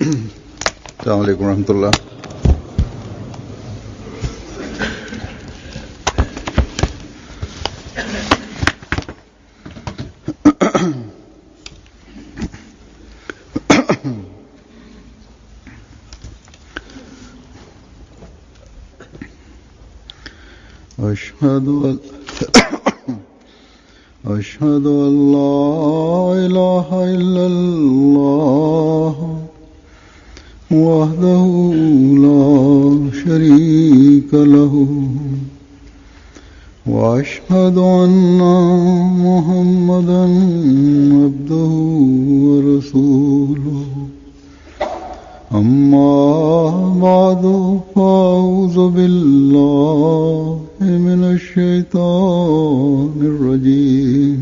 Assalamu alaikum warahmatullah. أشهد أن لا إله إلا الله وحده لا شريك له وأشهد أن محمدا عبده ورسوله أما بعد فأعوذ بالله من الشيطان الرجيم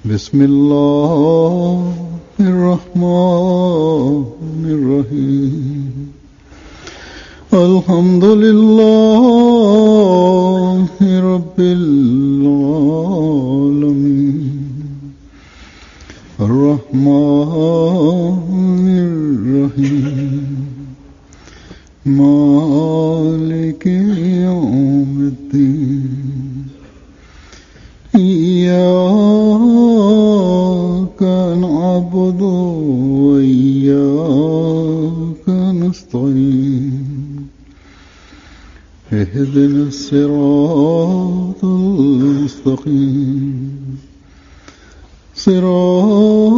بسم الله الرحمن الرحيم الحمد لله رب العالمين الرحمن الرحيم مالك يوم الدين إياك نعبد وإياك نستعين اهدنا الصراط المستقيم صراط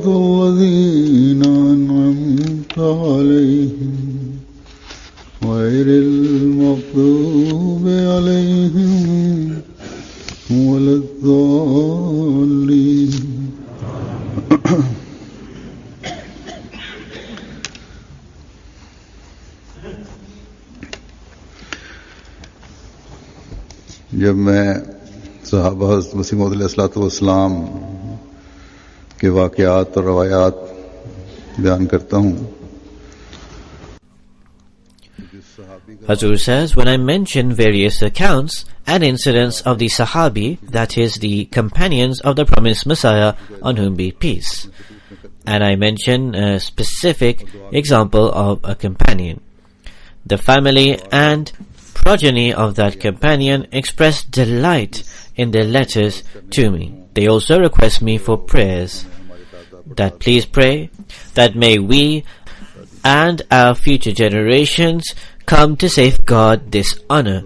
الذين أنعمت عليهم غير المغضوب عليهم ولا الضالين जब मैं सहाबा हज़रत मसीह मौऊद अलैहिस्सलाम के वाक़यात और रवायात बयान करता हूँ. Hazur says, when I mention various accounts and incidents of the Sahabi, that is, the companions of the promised Messiah, on whom be peace, and I mention a specific example of a companion, the family and progeny of that companion express delight in their letters to me. They also request me for prayers, that please pray that may we and our future generations come to safeguard this honor,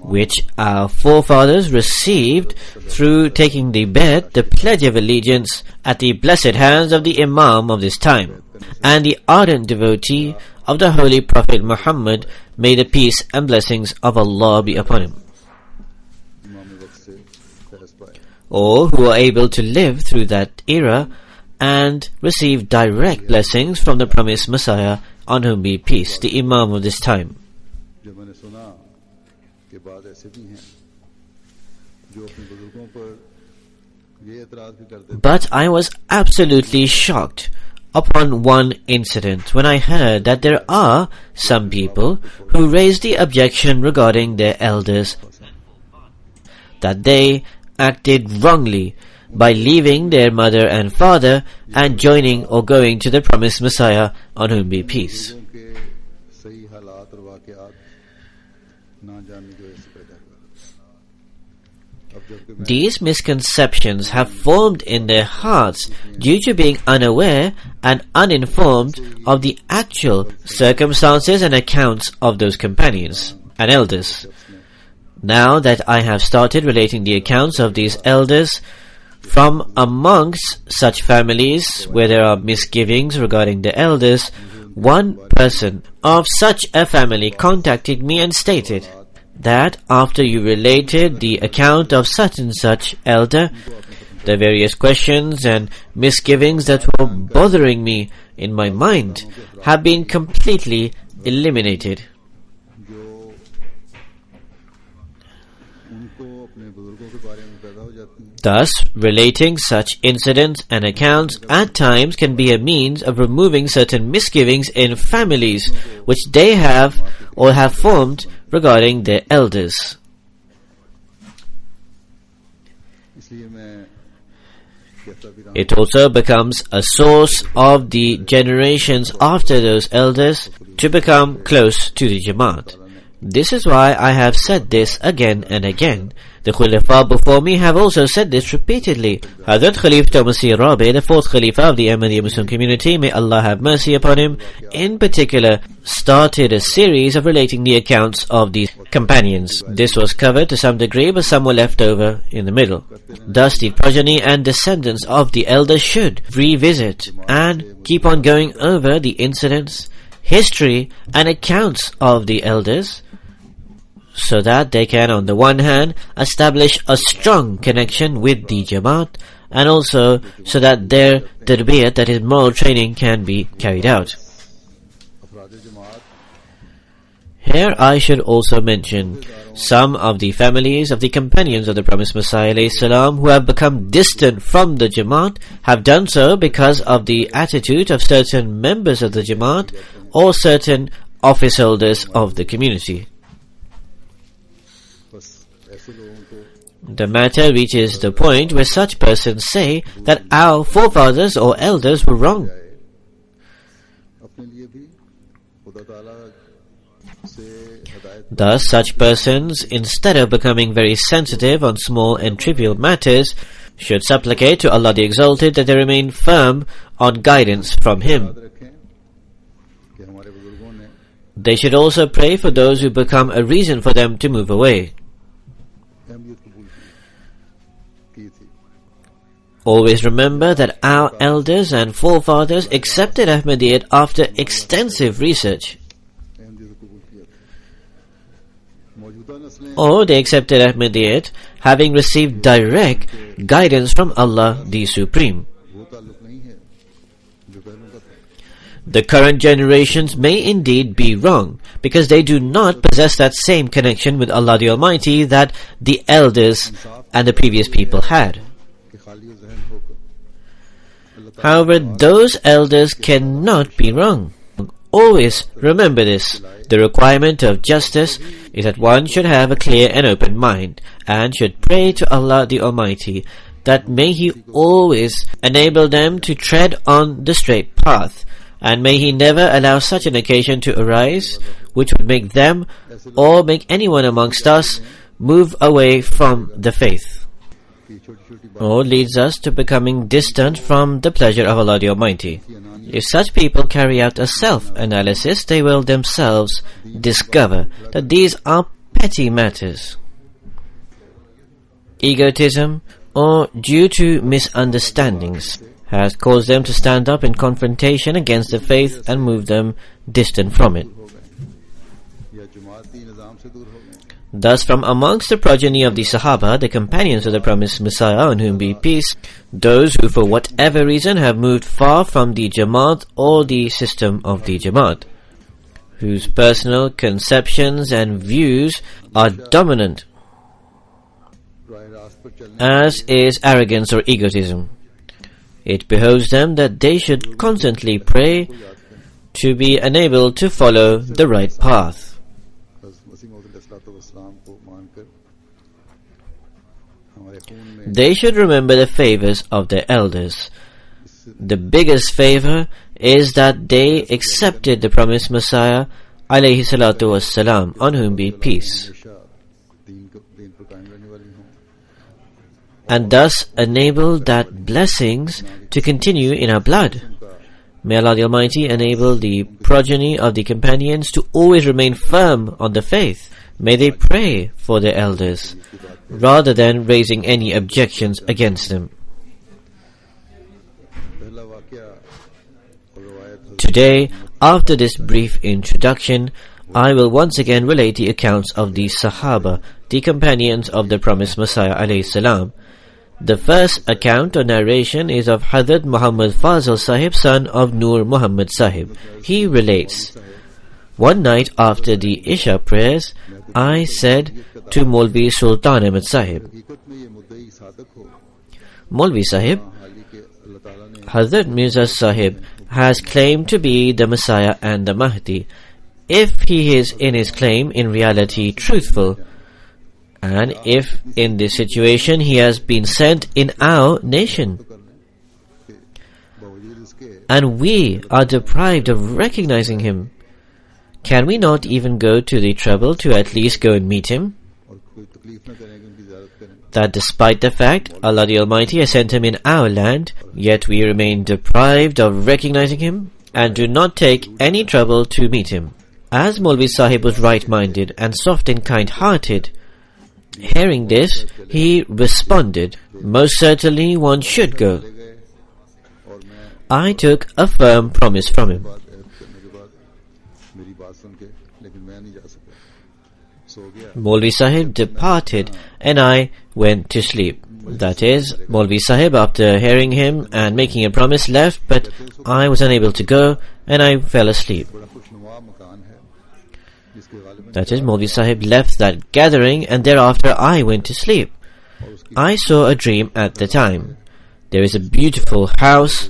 which our forefathers received through taking the bet, the pledge of allegiance, at the blessed hands of the Imam of this time, and the ardent devotee of the Holy Prophet Muhammad, may the peace and blessings of Allah be upon him. All who are able to live through that era and receive direct blessings from the promised Messiah, on whom be peace, the Imam of this time. But I was absolutely shocked upon one incident when I heard that there are some people who raise the objection regarding their elders, that they acted wrongly by leaving their mother and father and joining or going to the promised Messiah, on whom be peace. These misconceptions have formed in their hearts due to being unaware and uninformed of the actual circumstances and accounts of those companions and elders. Now that I have started relating the accounts of these elders from amongst such families where there are misgivings regarding the elders, one person of such a family contacted me and stated that after you related the account of such and such elder, the various questions and misgivings that were bothering me in my mind have been completely eliminated. Thus, relating such incidents and accounts at times can be a means of removing certain misgivings in families which they have or have formed regarding their elders. It also becomes a source of the generations after those elders to become close to the Jamaat. This is why I have said this again and again. The Khulafa before me have also said this repeatedly. Hazrat Khalifa Masih Rabi, the fourth Khalifa of the Ahmadiyya Muslim community, may Allah have mercy upon him, in particular started a series of relating the accounts of these companions. This was covered to some degree, but some were left over in the middle. Thus the progeny and descendants of the elders should revisit and keep on going over the incidents, history and accounts of the elders, so that they can, on the one hand, establish a strong connection with the Jamaat, and also so that their tarbiyat, that is moral training, can be carried out. Here I should also mention some of the families of the companions of the Promised Messiah ﷺ who have become distant from the Jamaat have done so because of the attitude of certain members of the Jamaat or certain office holders of the community. The matter reaches the point where such persons say that our forefathers or elders were wrong. Thus, such persons, instead of becoming very sensitive on small and trivial matters, should supplicate to Allah the Exalted that they remain firm on guidance from Him. They should also pray for those who become a reason for them to move away. Always remember that our elders and forefathers accepted Ahmadiyyat after extensive research. Or they accepted Ahmadiyyat having received direct guidance from Allah the Supreme. The current generations may indeed be wrong, because they do not possess that same connection with Allah the Almighty that the elders and the previous people had. However, those elders cannot be wrong. Always remember this. The requirement of justice is that one should have a clear and open mind, and should pray to Allah the Almighty that may He always enable them to tread on the straight path, and may He never allow such an occasion to arise which would make them or make anyone amongst us move away from the faith, or leads us to becoming distant from the pleasure of Allah the Almighty. If such people carry out a self-analysis, they will themselves discover that these are petty matters. Egotism, or due to misunderstandings, has caused them to stand up in confrontation against the faith and move them distant from it. Thus, from amongst the progeny of the Sahaba, the companions of the Promised Messiah, on whom be peace, those who for whatever reason have moved far from the Jamaat or the system of the Jamaat, whose personal conceptions and views are dominant, as is arrogance or egotism, it behoves them that they should constantly pray to be enabled to follow the right path. They should remember the favors of their elders. The biggest favor is that they accepted the Promised Messiah alayhi salatu wassalam, on whom be peace, and thus enabled that blessings to continue in our blood. May Allah the Almighty enable the progeny of the companions to always remain firm on the faith. May they pray for their elders, rather than raising any objections against them. Today, after this brief introduction, I will once again relate the accounts of the Sahaba, the companions of the Promised Messiah alayhi salam. The first account or narration is of Hazrat Muhammad Fazil Sahib, son of Nur Muhammad Sahib. He relates, "One night after the Isha prayers, I said to Maulvi Sultan Ahmad Sahib, Maulvi Sahib, Hazrat Mirza Sahib has claimed to be the Messiah and the Mahdi. If he is in his claim in reality truthful, and if in this situation he has been sent in our nation, and we are deprived of recognizing him. Can we not even go to the trouble to at least go and meet him? That despite the fact Allah the Almighty has sent him in our land, yet we remain deprived of recognizing him and do not take any trouble to meet him. As Maulvi Sahib was right-minded and soft and kind-hearted, hearing this, he responded, "Most certainly one should go." I took a firm promise from him. Maulvi Sahib departed and I went to sleep. That is, Maulvi Sahib, after hearing him and making a promise, left, but I was unable to go and I fell asleep. That is, Maulvi Sahib left that gathering and thereafter I went to sleep. I saw a dream at the time. There is a beautiful house.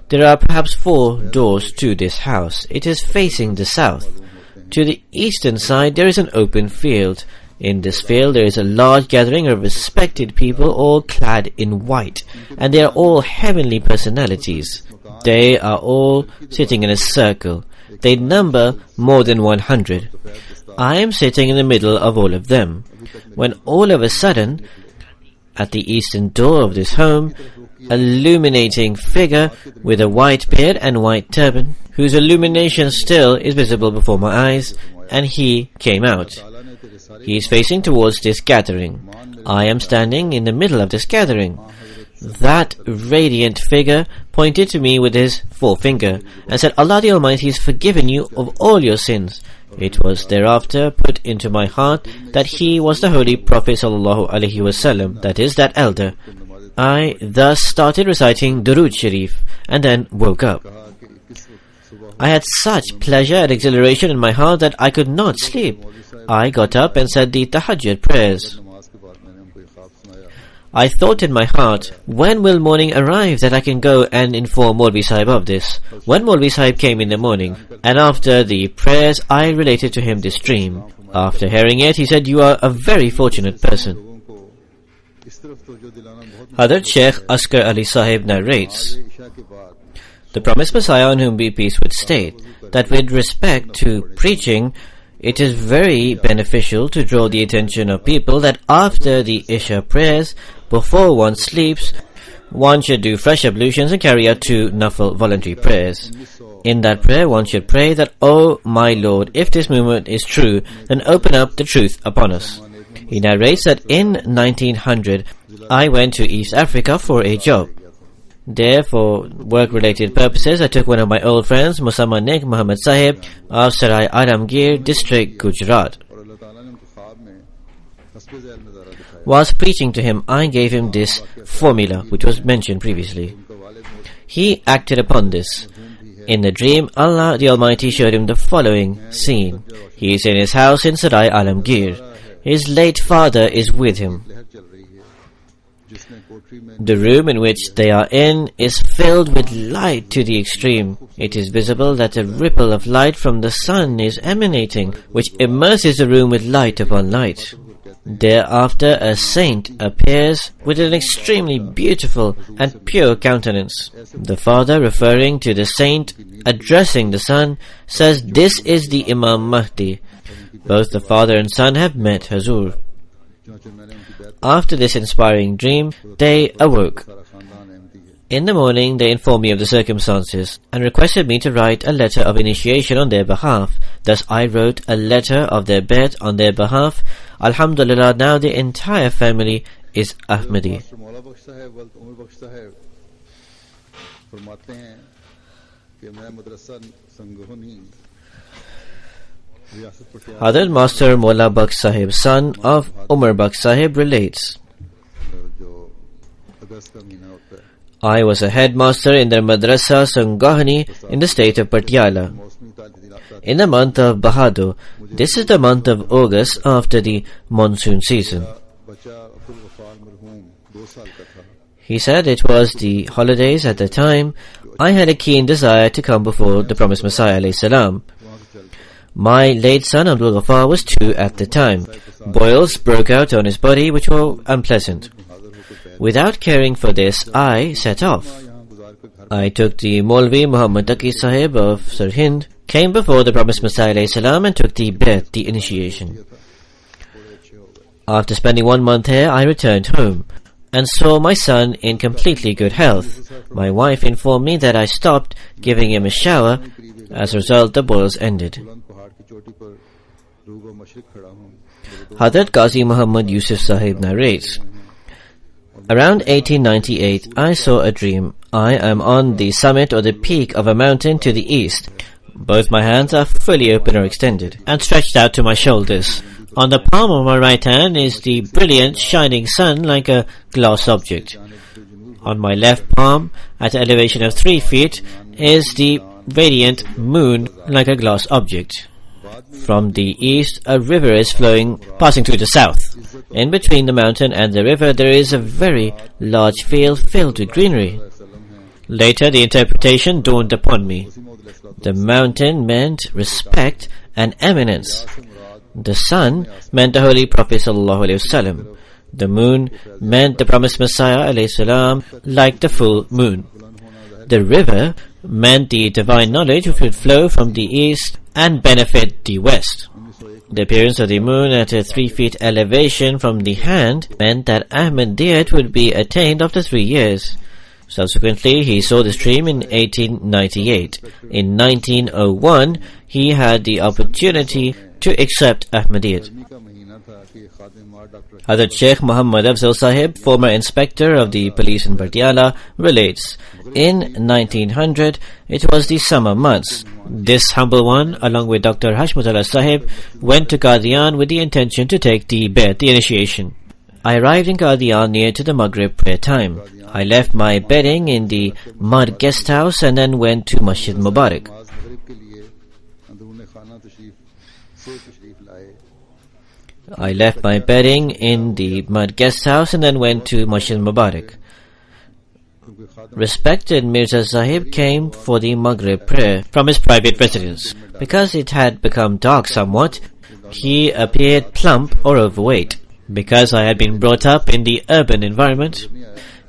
There are perhaps 4 doors to this house. It is facing the south. To the eastern side there is an open field. In this field there is a large gathering of respected people, all clad in white, and they are all heavenly personalities. They are all sitting in a circle. They number more than 100. I am sitting in the middle of all of them, when all of a sudden, at the eastern door of this home, a illuminating figure with a white beard and white turban, whose illumination still is visible before my eyes, and he came out. He is facing towards this gathering. I am standing in the middle of this gathering. That radiant figure pointed to me with his forefinger and said, "Allah the Almighty has forgiven you of all your sins." It was thereafter put into my heart that he was the Holy Prophet ﷺ, that is, that elder. I thus started reciting Durood Sharif and then woke up. I had such pleasure and exhilaration in my heart that I could not sleep. I got up and said the Tahajjud prayers. I thought in my heart, when will morning arrive that I can go and inform Maulvi Sahib of this? When Maulvi Sahib came in the morning, and after the prayers I related to him this dream. After hearing it, he said, "You are a very fortunate person." Hazrat Sheikh Asghar Ali Sahib narrates, the promised Messiah, on whom be peace, would state that with respect to preaching, it is very beneficial to draw the attention of people that after the Isha prayers, before one sleeps, one should do fresh ablutions and carry out 2 Nafil voluntary prayers. In that prayer, one should pray that, "O my Lord, if this movement is true, then open up the truth upon us." He narrates that in 1900, I went to East Africa for a job. There, for work-related purposes, I took one of my old friends, Musamman Nek Muhammad Sahib, of Sarai Alamgir district, Gujarat. Whilst preaching to him, I gave him this formula, which was mentioned previously. He acted upon this. In the dream, Allah the Almighty showed him the following scene. He is in his house in Sarai Alamgir. His late father is with him. The room in which they are in is filled with light to the extreme. It is visible that a ripple of light from the sun is emanating, which immerses the room with light upon light. Thereafter a saint appears with an extremely beautiful and pure countenance. The father, referring to the saint, addressing the son, says, "This is the Imam Mahdi." Both the father and son have met Hazur. After this inspiring dream, they awoke. In the morning, they informed me of the circumstances and requested me to write a letter of initiation on their behalf. Thus I wrote a letter of their bet on their behalf. Alhamdulillah, now the entire family is Ahmadi. Hazrat Master Mola Baksh Sahib, son of Umar Baksh Sahib, relates, I was a headmaster in the Madrasa Sanghani in the state of Patiala. In the month of Bahador, this is the month of August after the monsoon season. He said it was the holidays at the time. I had a keen desire to come before the promised Messiah alayhi salam. My late son Abdul Ghaffar was 2 at the time. Boils broke out on his body which were unpleasant. Without caring for this, I set off. I took the Maulvi Muhammad Taqi Sahib of Sirhind, came before the Promised Messiah alayhi salam and took the Bai'at, the initiation. After spending 1 month here, I returned home and saw my son in completely good health. My wife informed me that I stopped giving him a shower. As a result, the boils ended. Hazrat Qazi Muhammad Yusuf Sahib narrates, around 1898, I saw a dream. I am on the summit or the peak of a mountain to the east. Both my hands are fully open or extended and stretched out to my shoulders. On the palm of my right hand is the brilliant shining sun like a glass object. On my left palm, at an elevation of 3 feet, is the radiant moon like a glass object. From the east, a river is flowing, passing through the south. In between the mountain and the river, there is a very large field filled with greenery. Later, the interpretation dawned upon me. The mountain meant respect and eminence. The sun meant the Holy Prophet ﷺ. The moon meant the Promised Messiah ﷺ, like the full moon. The river meant the divine knowledge which would flow from the east and benefit the west. The appearance of the moon at a 3 feet elevation from the hand meant that Ahmadiyyat would be attained after 3 years. Subsequently, he saw this dream in 1898. In 1901, he had the opportunity to accept Ahmadiyyat. Hazrat Sheikh Muhammad Afzal Sahib, former inspector of the police in Patiala, relates, in 1900, it was the summer months. This humble one, along with Dr. Hashmatullah Sahib, went to Qadian with the intention to take the Bai'at, the initiation. I arrived in Qadian near to the Maghrib prayer time. I left my bedding in the mud guest house and then went to Masjid Mubarak. I left my bedding in the mud guest house and then went to Masjid Mubarak. Respected Mirza Sahib came for the Maghrib prayer from his private residence. Because it had become dark somewhat, he appeared plump or overweight. Because I had been brought up in the urban environment,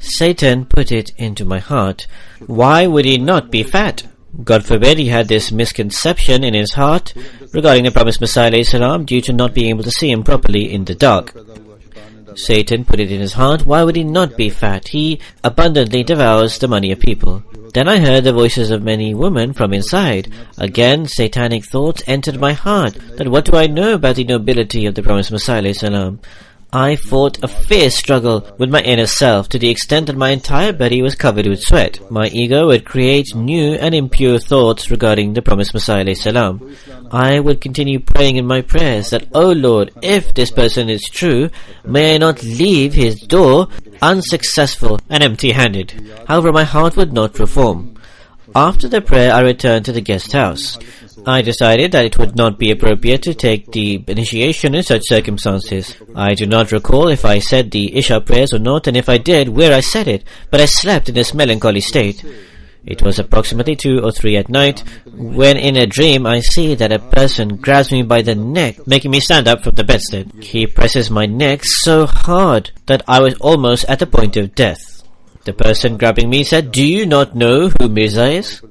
Satan put it into my heart, why would he not be fat? God forbid he had this misconception in his heart regarding the Promised Messiah ﷺ due to not being able to see him properly in the dark. Satan put it in his heart, why would he not be fat? He abundantly devours the money of people. Then I heard the voices of many women from inside. Again, satanic thoughts entered my heart, that what do I know about the nobility of the Promised Messiah ﷺ? I fought a fierce struggle with my inner self to the extent that my entire body was covered with sweat. My ego would create new and impure thoughts regarding the Promised Messiah ﷺ. I would continue praying in my prayers that, O Lord, if this person is true, may I not leave his door unsuccessful and empty-handed. However, my heart would not reform. After the prayer, I returned to the guest house. I decided that it would not be appropriate to take the initiation in such circumstances. I do not recall if I said the Isha prayers or not, and if I did, where I said it, but I slept in this melancholy state. It was approximately 2 or 3 at night, when in a dream I see that a person grabs me by the neck, making me stand up from the bedstead. He presses my neck so hard that I was almost at the point of death. The person grabbing me said, "Do you not know who Mirza is?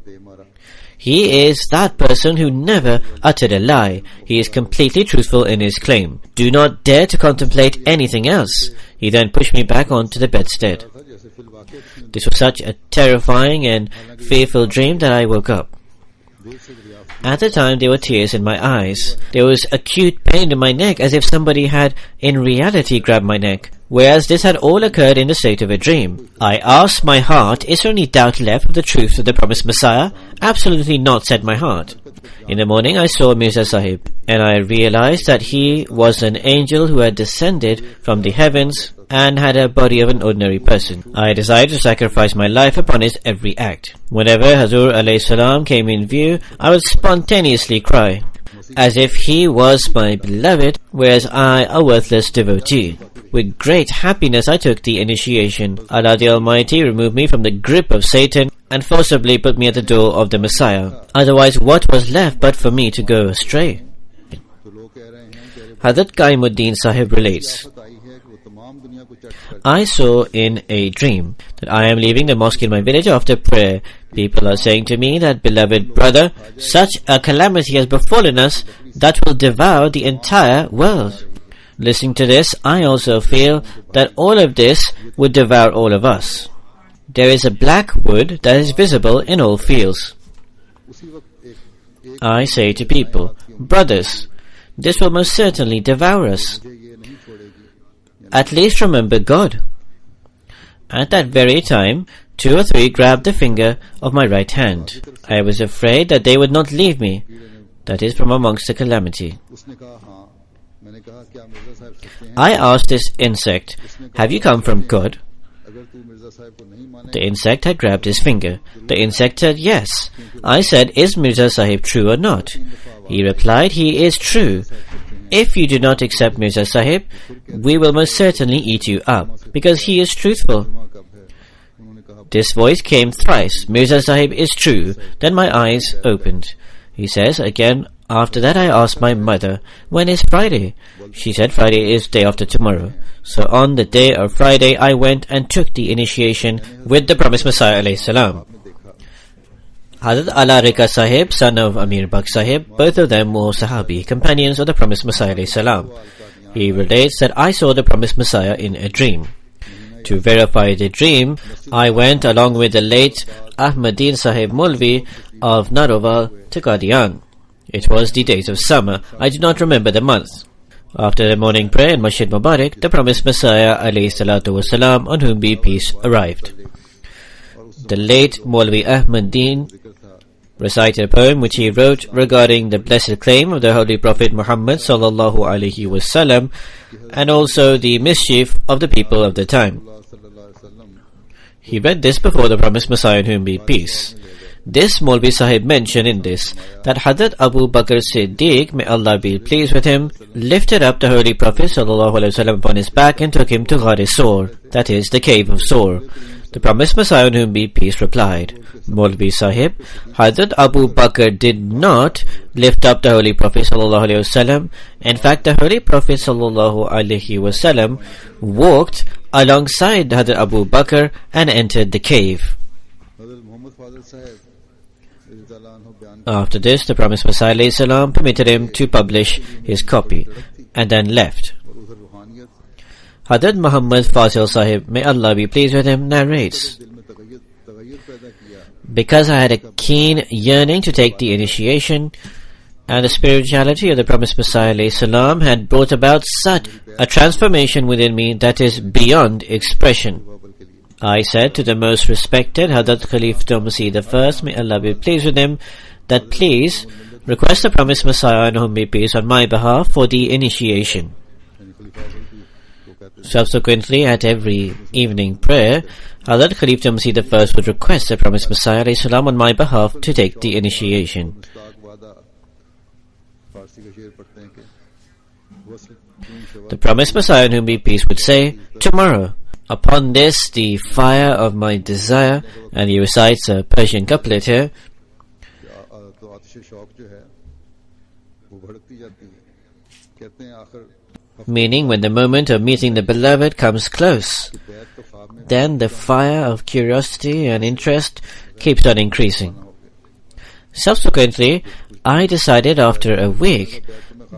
He is that person who never uttered a lie. He is completely truthful in his claim. Do not dare to contemplate anything else." He then pushed me back onto the bedstead. This was such a terrifying and fearful dream that I woke up. At the time, there were tears in my eyes. There was acute pain in my neck, as if somebody had in reality grabbed my neck, whereas this had all occurred in the state of a dream. I asked my heart, is there any doubt left of the truth of the Promised Messiah? Absolutely not, said my heart. In the morning, I saw Mirza Sahib, and I realized that he was an angel who had descended from the heavens and had a body of an ordinary person. I decided to sacrifice my life upon his every act. Whenever Hazur alayhi salam came in view, I would spontaneously cry, as if he was my beloved, whereas I a worthless devotee. With great happiness I took the initiation. Allah the Almighty removed me from the grip of Satan and forcibly put me at the door of the Messiah. Otherwise, what was left but for me to go astray? Hazrat Qaimuddin Sahib relates, I saw in a dream that I am leaving the mosque in my village after prayer. People are saying to me that, beloved brother, such a calamity has befallen us that will devour the entire world. Listening to this, I also feel that all of this would devour all of us. There is a black wood that is visible in all fields. I say to people, brothers, this will most certainly devour us. At least remember God. At that very time, 2 or 3 grabbed the finger of my right hand. I was afraid that they would not leave me. That is from amongst the calamity. I asked this insect, have you come from God? The insect had grabbed his finger. The insect said, yes. I said, is Mirza Sahib true or not? He replied, he is true. If you do not accept Mirza Sahib, we will most certainly eat you up, because he is truthful. This voice came thrice, Mirza Sahib is true. Then my eyes opened. He says again, after that I asked my mother, when is Friday? She said Friday is day after tomorrow. So on the day of Friday I went and took the initiation with the promised Messiah alayhi salam. Hazrat Ala Rika Sahib, son of Amir Baksh Sahib, both of them were Sahabi, companions of the promised Messiah alayhi salam. He relates that I saw the promised Messiah in a dream. To verify the dream, I went along with the late Ahmadin Sahib Mulvi of Naroval to Qadian. It was the days of summer. I do not remember the month. After the morning prayer in Masjid Mubarak, the promised Messiah alayhi salatu wasalam, on whom be peace, arrived. The late Maulvi Ahmadin recited a poem which he wrote regarding the blessed claim of the Holy Prophet Muhammad sallallahu alaihi wasallam, and also the mischief of the people of the time. He read this before the promised Messiah, on whom be peace. This Maulvi Sahib mentioned in this that Hazrat Abu Bakr Siddiq, may Allah be pleased with him, lifted up the Holy Prophet sallallahu alaihi wasallam upon his back and took him to Ghar Sur, that is, the cave of Sur. The promised Messiah, on whom be peace, replied, Maulvi Sahib, Hazrat Abu Bakr did not lift up the Holy Prophet sallallahu alaihi wasallam. In fact, the Holy Prophet sallallahu alaihi wasallam walked alongside Hazrat Abu Bakr and entered the cave. After this, the promised Messiah alayhi salam permitted him to publish his copy and then left. Hazrat Muhammad Fasil Sahib, may Allah be pleased with him, narrates, because I had a keen yearning to take the initiation, and the spirituality of the promised Messiah alayhi salam had brought about such a transformation within me that is beyond expression. I said to the most respected Hazrat Khalifatul Masih I, may Allah be pleased with him, that please request the promised Messiah, on whom be peace, on my behalf for the initiation. Subsequently, at every evening prayer, Hazrat Khalifatul Masih I would request the promised Messiah alayhi salam on my behalf to take the initiation. The promised Messiah, on whom be peace, would say, tomorrow. Upon this, the fire of my desire, and he recites a Persian couplet here, meaning when the moment of meeting the beloved comes close, then the fire of curiosity and interest keeps on increasing. Subsequently, I decided after a week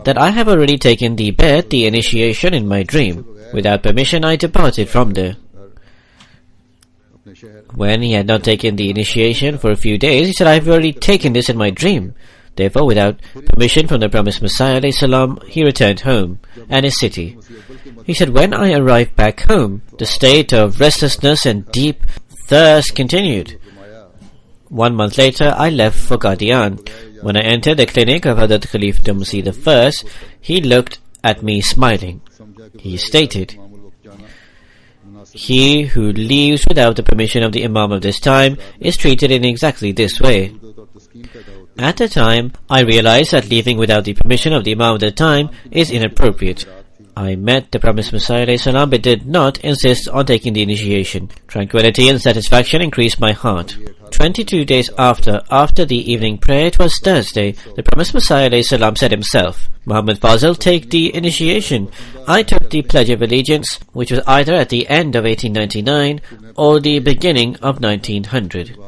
that I have already taken the bet, the initiation, in my dream. Without permission, I departed from there. When he had not taken the initiation for a few days, he said, I have already taken this in my dream. Therefore, without permission from the promised Messiah alayhi salam, he returned home and his city. He said, when I arrived back home, the state of restlessness and deep thirst continued. 1 month later, I left for Qadian. When I entered the clinic of Hazrat Khalifatul Masih I, he looked at me smiling. He stated, he who leaves without the permission of the Imam of this time is treated in exactly this way. At the time, I realized that leaving without the permission of the Imam of the time is inappropriate. I met the promised Messiah ﷺ, but did not insist on taking the initiation. Tranquility and satisfaction increased my heart. 22 days after the evening prayer, it was Thursday, the promised Messiah ﷺ said himself, Muhammad Fazil, take the initiation. I took the Pledge of Allegiance, which was either at the end of 1899 or the beginning of 1900.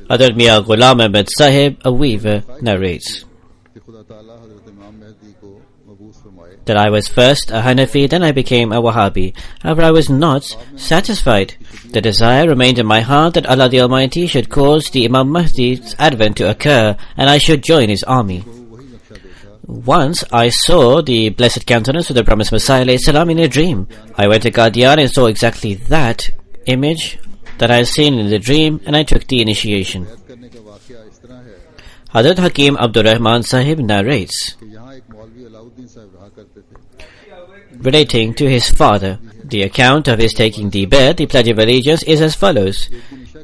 Hazrat Mian Ghulam Ahmad Sahib, a weaver, narrates that I was first a Hanafi, then I became a Wahhabi. However, I was not satisfied. The desire remained in my heart that Allah the Almighty should cause the Imam Mahdi's advent to occur, and I should join his army. Once I saw the blessed countenance of the promised Messiah ﷺ in a dream. I went to Qadian and saw exactly that image that I had seen in the dream, and I took the initiation. Hazrat Hakim Abdur Rahman Sahib narrates, relating to his father, the account of his taking the bed, the Pledge of Allegiance, is as follows.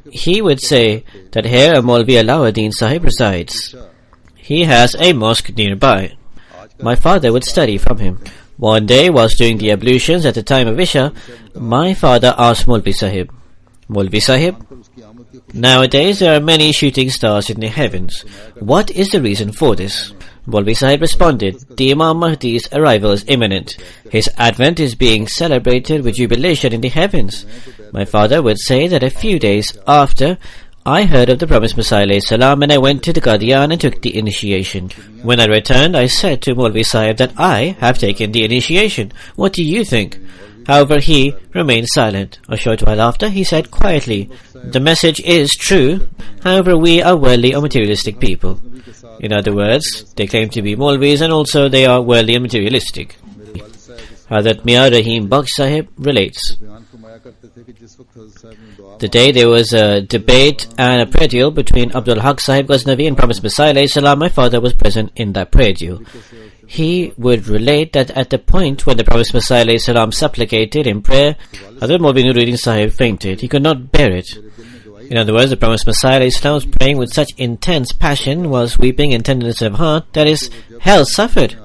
He would say that here a Maulvi Alauddin Sahib resides. He has a mosque nearby. My father would study from him. One day, whilst doing the ablutions at the time of Isha, my father asked Maulvi Sahib, Maulvi Sahib, nowadays there are many shooting stars in the heavens. What is the reason for this? Maulvi Sahib responded, the Imam Mahdi's arrival is imminent. His advent is being celebrated with jubilation in the heavens. My father would say that a few days after, I heard of the promised Messiah ﷺ, and I went to the Qadian and took the initiation. When I returned, I said to Maulvi Sahib that I have taken the initiation. What do you think? However, he remained silent. A short while after, he said quietly, the message is true, however we are worldly or materialistic people. In other words, they claim to be Maulvis and also they are worldly and materialistic. Hazrat Mian Rahim Bakhsh Sahib relates, the day there was a debate and a prayer deal between Abdul Haq Sahib Ghaznavi and Promised Messiah ﷺ, my father was present in that prayer deal. He would relate that at the point when the Promised Messiah ﷺ supplicated in prayer, Hazrat Maulvi Nuruddin Sahib fainted. He could not bear it. In other words, the Promised Messiah ﷺ was praying with such intense passion, was weeping in tenderness of heart, that his health suffered.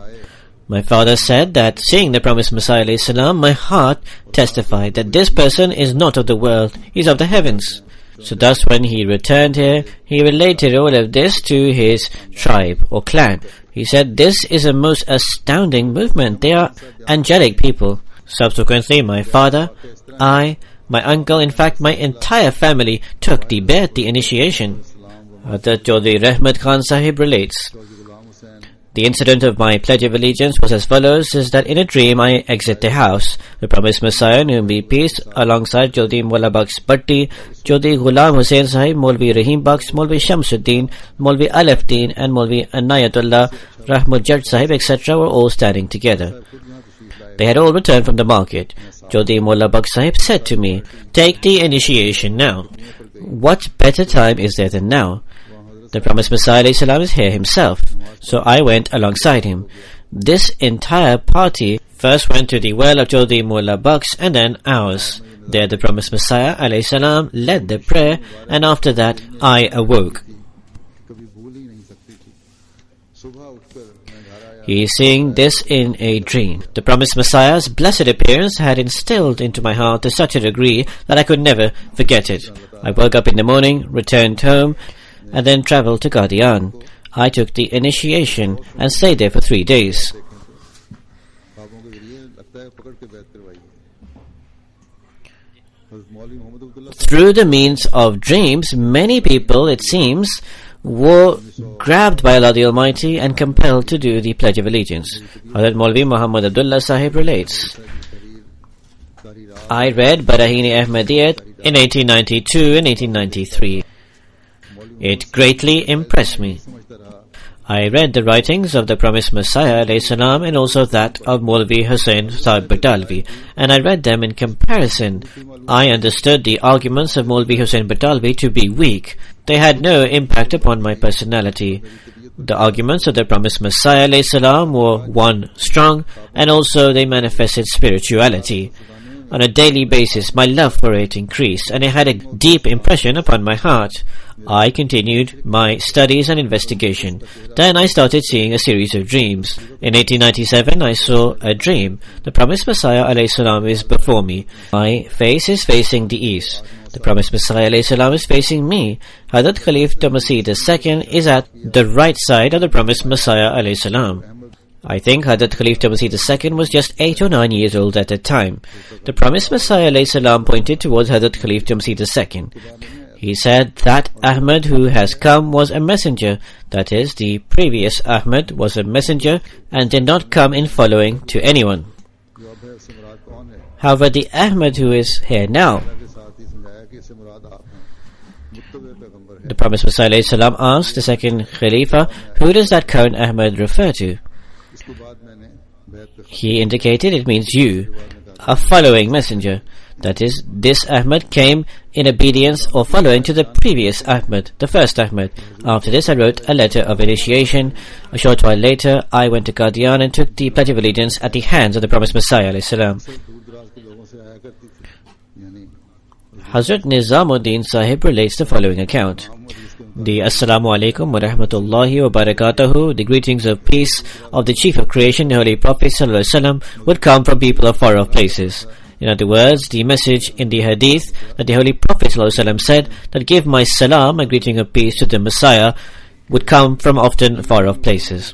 My father said that seeing the Promised Messiah ﷺ, my heart testified that this person is not of the world, he is of the heavens. So thus when he returned here, he related all of this to his tribe or clan. He said, this is a most astounding movement. They are angelic people. Subsequently, my father, I, my uncle, in fact my entire family took the Bai'at, the initiation. Hazrat Chaudhry Rahmat Khan Sahib relates, the incident of my Pledge of Allegiance was as follows, is that in a dream I exit the house. The Promised Messiah, in whom be peace, alongside Chaudhry Mullah Bakhsh Bhatti, Chaudhry Ghulam Hussain Sahib, Maulvi Rahim Bakhsh, Maulvi Shamsuddin, Maulvi Alafuddin and Maulvi Anayatullah Rahmat Jat Sahib, etc. were all standing together. They had all returned from the market. Chaudhry Mullah Bakhsh Sahib said to me, take the initiation now. What better time is there than now? The Promised Messiah ﷺ is here himself. So I went alongside him. This entire party first went to the well of Chaudhry Mullah Bakhsh and then ours. There the Promised Messiah ﷺ led the prayer, and after that I awoke. He is seeing this in a dream. The Promised Messiah's blessed appearance had instilled into my heart to such a degree that I could never forget it. I woke up in the morning, returned home, and then travelled to Qadian. I took the initiation and stayed there for 3 days. Through the means of dreams, many people, it seems, were grabbed by Allah the Almighty and compelled to do the Pledge of Allegiance. Hazrat Maulvi Muhammad Abdullah Sahib relates, I read Barahini Ahmadiyyat in 1892 and 1893. It greatly impressed me. I read the writings of the Promised Messiah ﷺ and also that of Maulvi Hussain Sahib Batalvi, and I read them in comparison. I understood the arguments of Maulvi Hussain Batalvi to be weak. They had no impact upon my personality. The arguments of the Promised Messiah ﷺ were, one, strong, and also they manifested spirituality. On a daily basis, my love for it increased, and it had a deep impression upon my heart. I continued my studies and investigation. Then I started seeing a series of dreams. In 1897, I saw a dream. The promised Messiah ﷺ is before me. My face is facing the east. The promised Messiah ﷺ is facing me. Hazrat Khalifa Masih II is at the right side of the promised Messiah ﷺ. I think Hazrat Khalifa Masih II was just 8 or 9 years old at the time. The promised Messiah ﷺ pointed towards Hazrat Khalifa Masih II. He said that Ahmad who has come was a messenger, that is, the previous Ahmad was a messenger and did not come in following to anyone. However, the Ahmad who is here now, the promised Messiah ﷺ asked the second Khalifa, who does that current Ahmad refer to? He indicated it means you, a following messenger. That is, this Ahmad came in obedience or following to the previous Ahmad, the first Ahmad. After this I wrote a letter of initiation. A short while later I went to Qadian and took the pledge of allegiance at the hands of the promised Messiah ﷺ. Hazrat Nizamuddin Sahib relates the following account. The Assalamu alaikum wa rahmatullahi wa barakatuhu, the greetings of peace of the chief of creation, the Holy Prophet ﷺ, would come from people of far off places. In other words, the message in the hadith that the Holy Prophet ﷺ said that give my salam, a greeting of peace to the Messiah, would come from often far off places.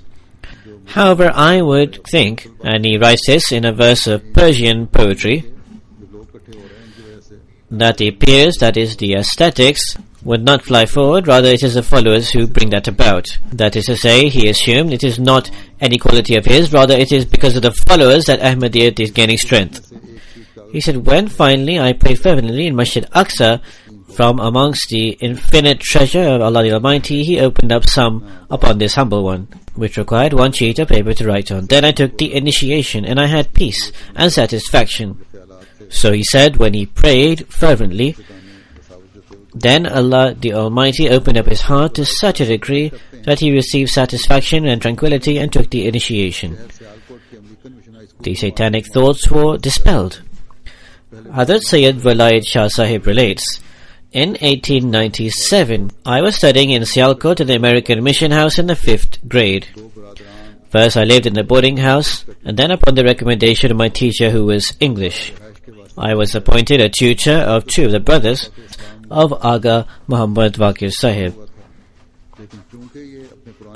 However, I would think, and he writes this in a verse of Persian poetry, that the peers, that is the ascetics, would not fly forward, rather it is the followers who bring that about. That is to say, he assumed it is not any quality of his, rather it is because of the followers that Ahmadiyyat is gaining strength. He said, when finally I prayed fervently in Masjid Aqsa, from amongst the infinite treasure of Allah the Almighty, He opened up some upon this humble one, which required one sheet of paper to write on. Then I took the initiation, and I had peace and satisfaction. So he said, when he prayed fervently, then Allah the Almighty opened up his heart to such a degree that he received satisfaction and tranquility and took the initiation. The satanic thoughts were dispelled. Hazrat Sayyid Walayat Shah Sahib relates, in 1897, I was studying in Sialkot in the American Mission House in the 5th grade. First I lived in the boarding house, and then upon the recommendation of my teacher who was English, I was appointed a tutor of 2 of the brothers of Aga Muhammad Waqir Sahib.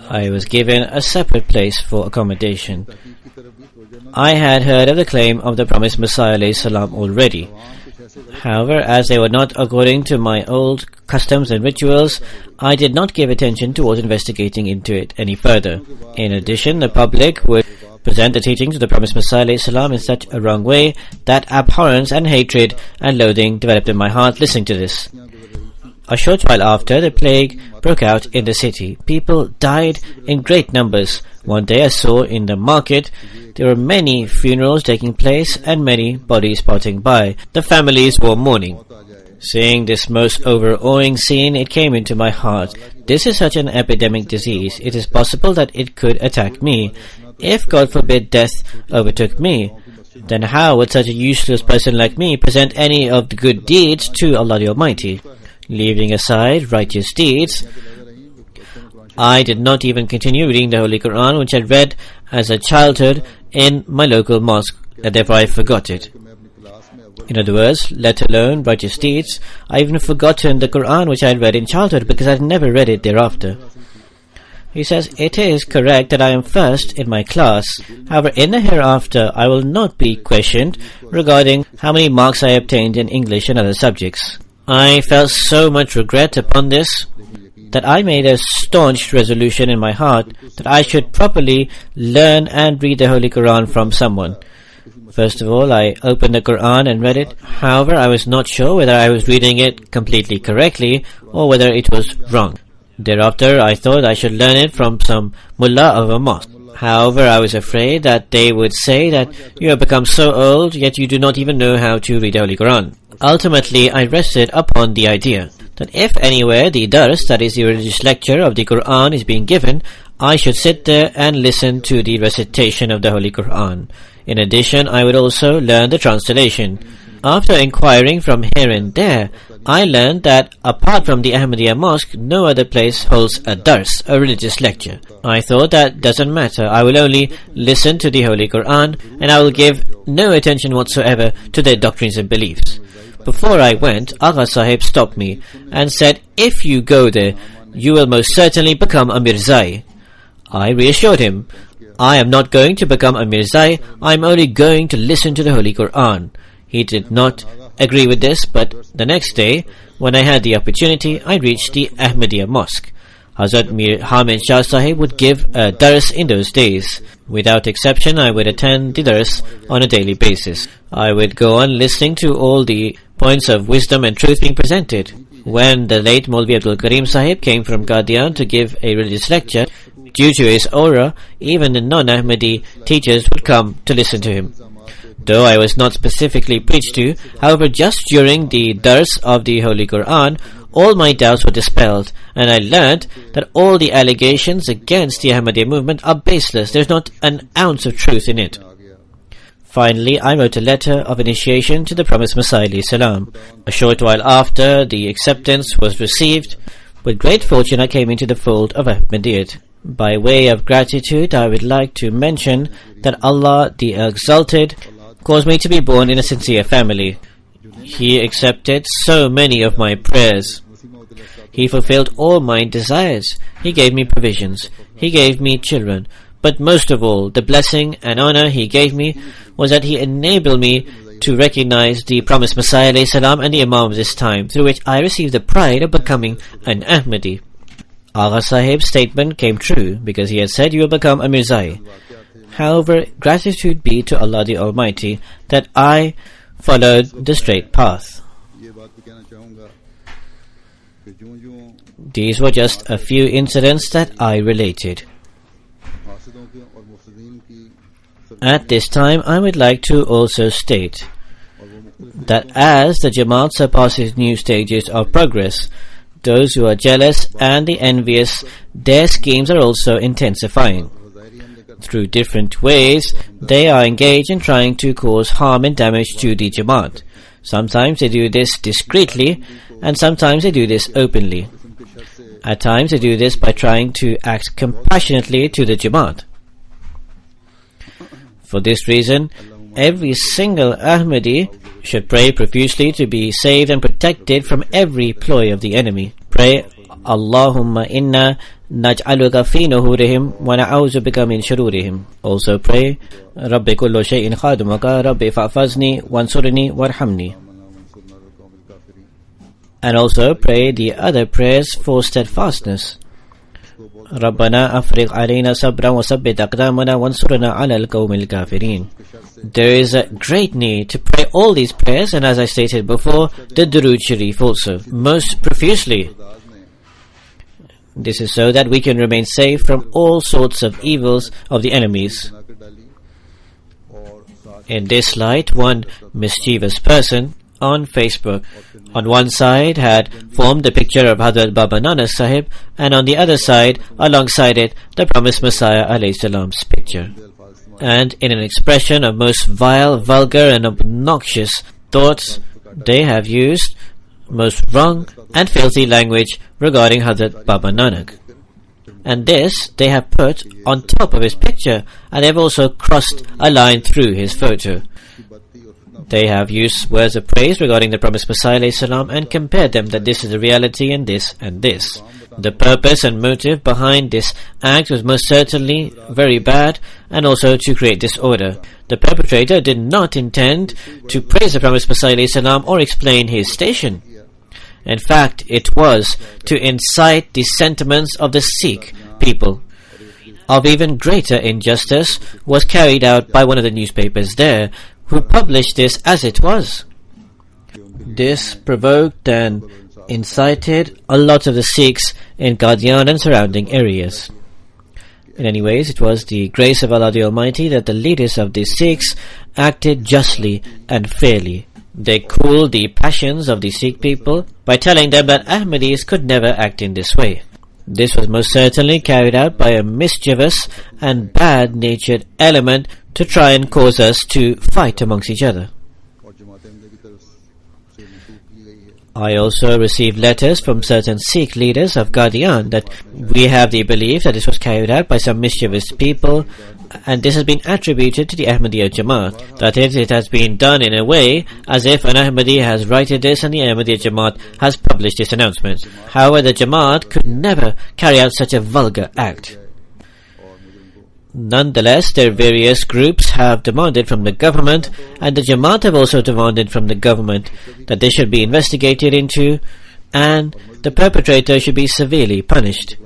I was given a separate place for accommodation. I had heard of the claim of the promised Messiah ﷺ already. However, as they were not according to my old customs and rituals, I did not give attention towards investigating into it any further. In addition, the public would present the teachings of the promised Messiah ﷺ in such a wrong way that abhorrence and hatred and loathing developed in my heart listening to this. A short while after, the plague broke out in the city. People died in great numbers. One day I saw in the market there were many funerals taking place and many bodies passing by. The families were mourning. Seeing this most overawing scene, it came into my heart. This is such an epidemic disease. It is possible that it could attack me. If, God forbid, death overtook me, then how would such a useless person like me present any of the good deeds to Allah the Almighty? Leaving aside righteous deeds, I did not even continue reading the Holy Quran, which I read as a childhood in my local mosque, and therefore I forgot it. In other words, let alone righteous deeds, I even forgotten the Quran which I had read in childhood because I had never read it thereafter. He says, it is correct that I am first in my class. However, in the hereafter, I will not be questioned regarding how many marks I obtained in English and other subjects. I felt so much regret upon this that I made a staunch resolution in my heart that I should properly learn and read the Holy Quran from someone. First of all, I opened the Quran and read it. However, I was not sure whether I was reading it completely correctly or whether it was wrong. Thereafter, I thought I should learn it from some mullah of a mosque. However, I was afraid that they would say that you have become so old, yet you do not even know how to read the Holy Quran. Ultimately, I rested upon the idea that if anywhere the dars, that is the religious lecture of the Quran, is being given, I should sit there and listen to the recitation of the Holy Quran. In addition, I would also learn the translation. After inquiring from here and there, I learned that apart from the Ahmadiyya mosque, no other place holds a dars, a religious lecture. I thought that doesn't matter. I will only listen to the Holy Quran and I will give no attention whatsoever to their doctrines and beliefs. Before I went, Agha Sahib stopped me and said, if you go there, you will most certainly become a Mirzai. I reassured him, I am not going to become a Mirzai, I am only going to listen to the Holy Quran. He did not agree with this, but the next day, when I had the opportunity, I reached the Ahmadiyya mosque. Hazrat Mir Hamid Shah Sahib would give a dars in those days. Without exception, I would attend the dars on a daily basis. I would go on listening to all the points of wisdom and truth being presented. When the late Maulvi Abdul Karim Sahib came from Qadian to give a religious lecture, due to his aura, even the non-Ahmadi teachers would come to listen to him. Though I was not specifically preached to, however, just during the dars of the Holy Quran, all my doubts were dispelled, and I learned that all the allegations against the Ahmadiyya movement are baseless. There's not an ounce of truth in it. Finally, I wrote a letter of initiation to the promised Messiah alayhi salam. A short while after the acceptance was received, with great fortune I came into the fold of Ahmadiyyat. By way of gratitude, I would like to mention that Allah the Exalted caused me to be born in a sincere family. He accepted so many of my prayers. He fulfilled all my desires. He gave me provisions. He gave me children. But most of all, the blessing and honor He gave me was that He enabled me to recognize the promised Messiah alayhi salam and the Imam of this time, through which I received the pride of becoming an Ahmadi. Agha Sahib's statement came true, because he had said, you will become a Mirzai. However, gratitude be to Allah the Almighty that I followed the straight path. These were just a few incidents that I related. At this time, I would like to also state that as the Jamaat surpasses new stages of progress, those who are jealous and the envious, their schemes are also intensifying. Through different ways, they are engaged in trying to cause harm and damage to the Jamaat. Sometimes they do this discreetly, and sometimes they do this openly. At times they do this by trying to act compassionately to the Jamaat. For this reason, every single Ahmadi should pray profusely to be saved and protected from every ploy of the enemy. Pray, Allahumma inna naj'aluka fi nuhurihim wa na'udhu bika min shururihim. Also pray, Rabbi kullu shay'in khadumuka, Rabbi fa'fazni wansurni warhamni. And also pray the other prayers for steadfastness. رَبَّنَا أَفْرِغْ عَلَيْنَا صَبْرًا وَثَبِّتْ أَقْدَامَنَا وَانصُرْنَا عَلَى الْقَوْمِ الْكَافِرِينَ. There is a great need to pray all these prayers, and as I stated before, the Durood Sharif also, most profusely. This is so that we can remain safe from all sorts of evils of the enemies. In this light, one mischievous person on Facebook on one side had formed the picture of Hazrat Baba Nanak Sahib, and on the other side, alongside it, the promised Messiah alayhi salam's picture. And in an expression of most vile, vulgar and obnoxious thoughts, they have used most wrong and filthy language regarding Hazrat Baba Nanak. And this they have put on top of his picture, and they have also crossed a line through his photo. They have used words of praise regarding the promised Messiah alayhi salam and compared them that this is the reality and this and this. The purpose and motive behind this act was most certainly very bad, and also to create disorder. The perpetrator did not intend to praise the promised Messiah alayhi salam or explain his station. In fact, it was to incite the sentiments of the Sikh people. Of even greater injustice was carried out by one of the newspapers there, who published this as it was. This provoked and incited a lot of the Sikhs in Qadian and surrounding areas. In any ways, it was the grace of Allah the Almighty that the leaders of the Sikhs acted justly and fairly. They cooled the passions of the Sikh people by telling them that Ahmadis could never act in this way. This was most certainly carried out by a mischievous and bad-natured element to try and cause us to fight amongst each other. I also received letters from certain Sikh leaders of Qadian that we have the belief that this was carried out by some mischievous people, and this has been attributed to the Ahmadiyya Jamaat. That is, it has been done in a way as if an Ahmadi has righted this and the Ahmadiyya Jamaat has published this announcement. However, the Jamaat could never carry out such a vulgar act. Nonetheless, their various groups have demanded from the government, and the Jamaat have also demanded from the government, that they should be investigated into and the perpetrator should be severely punished.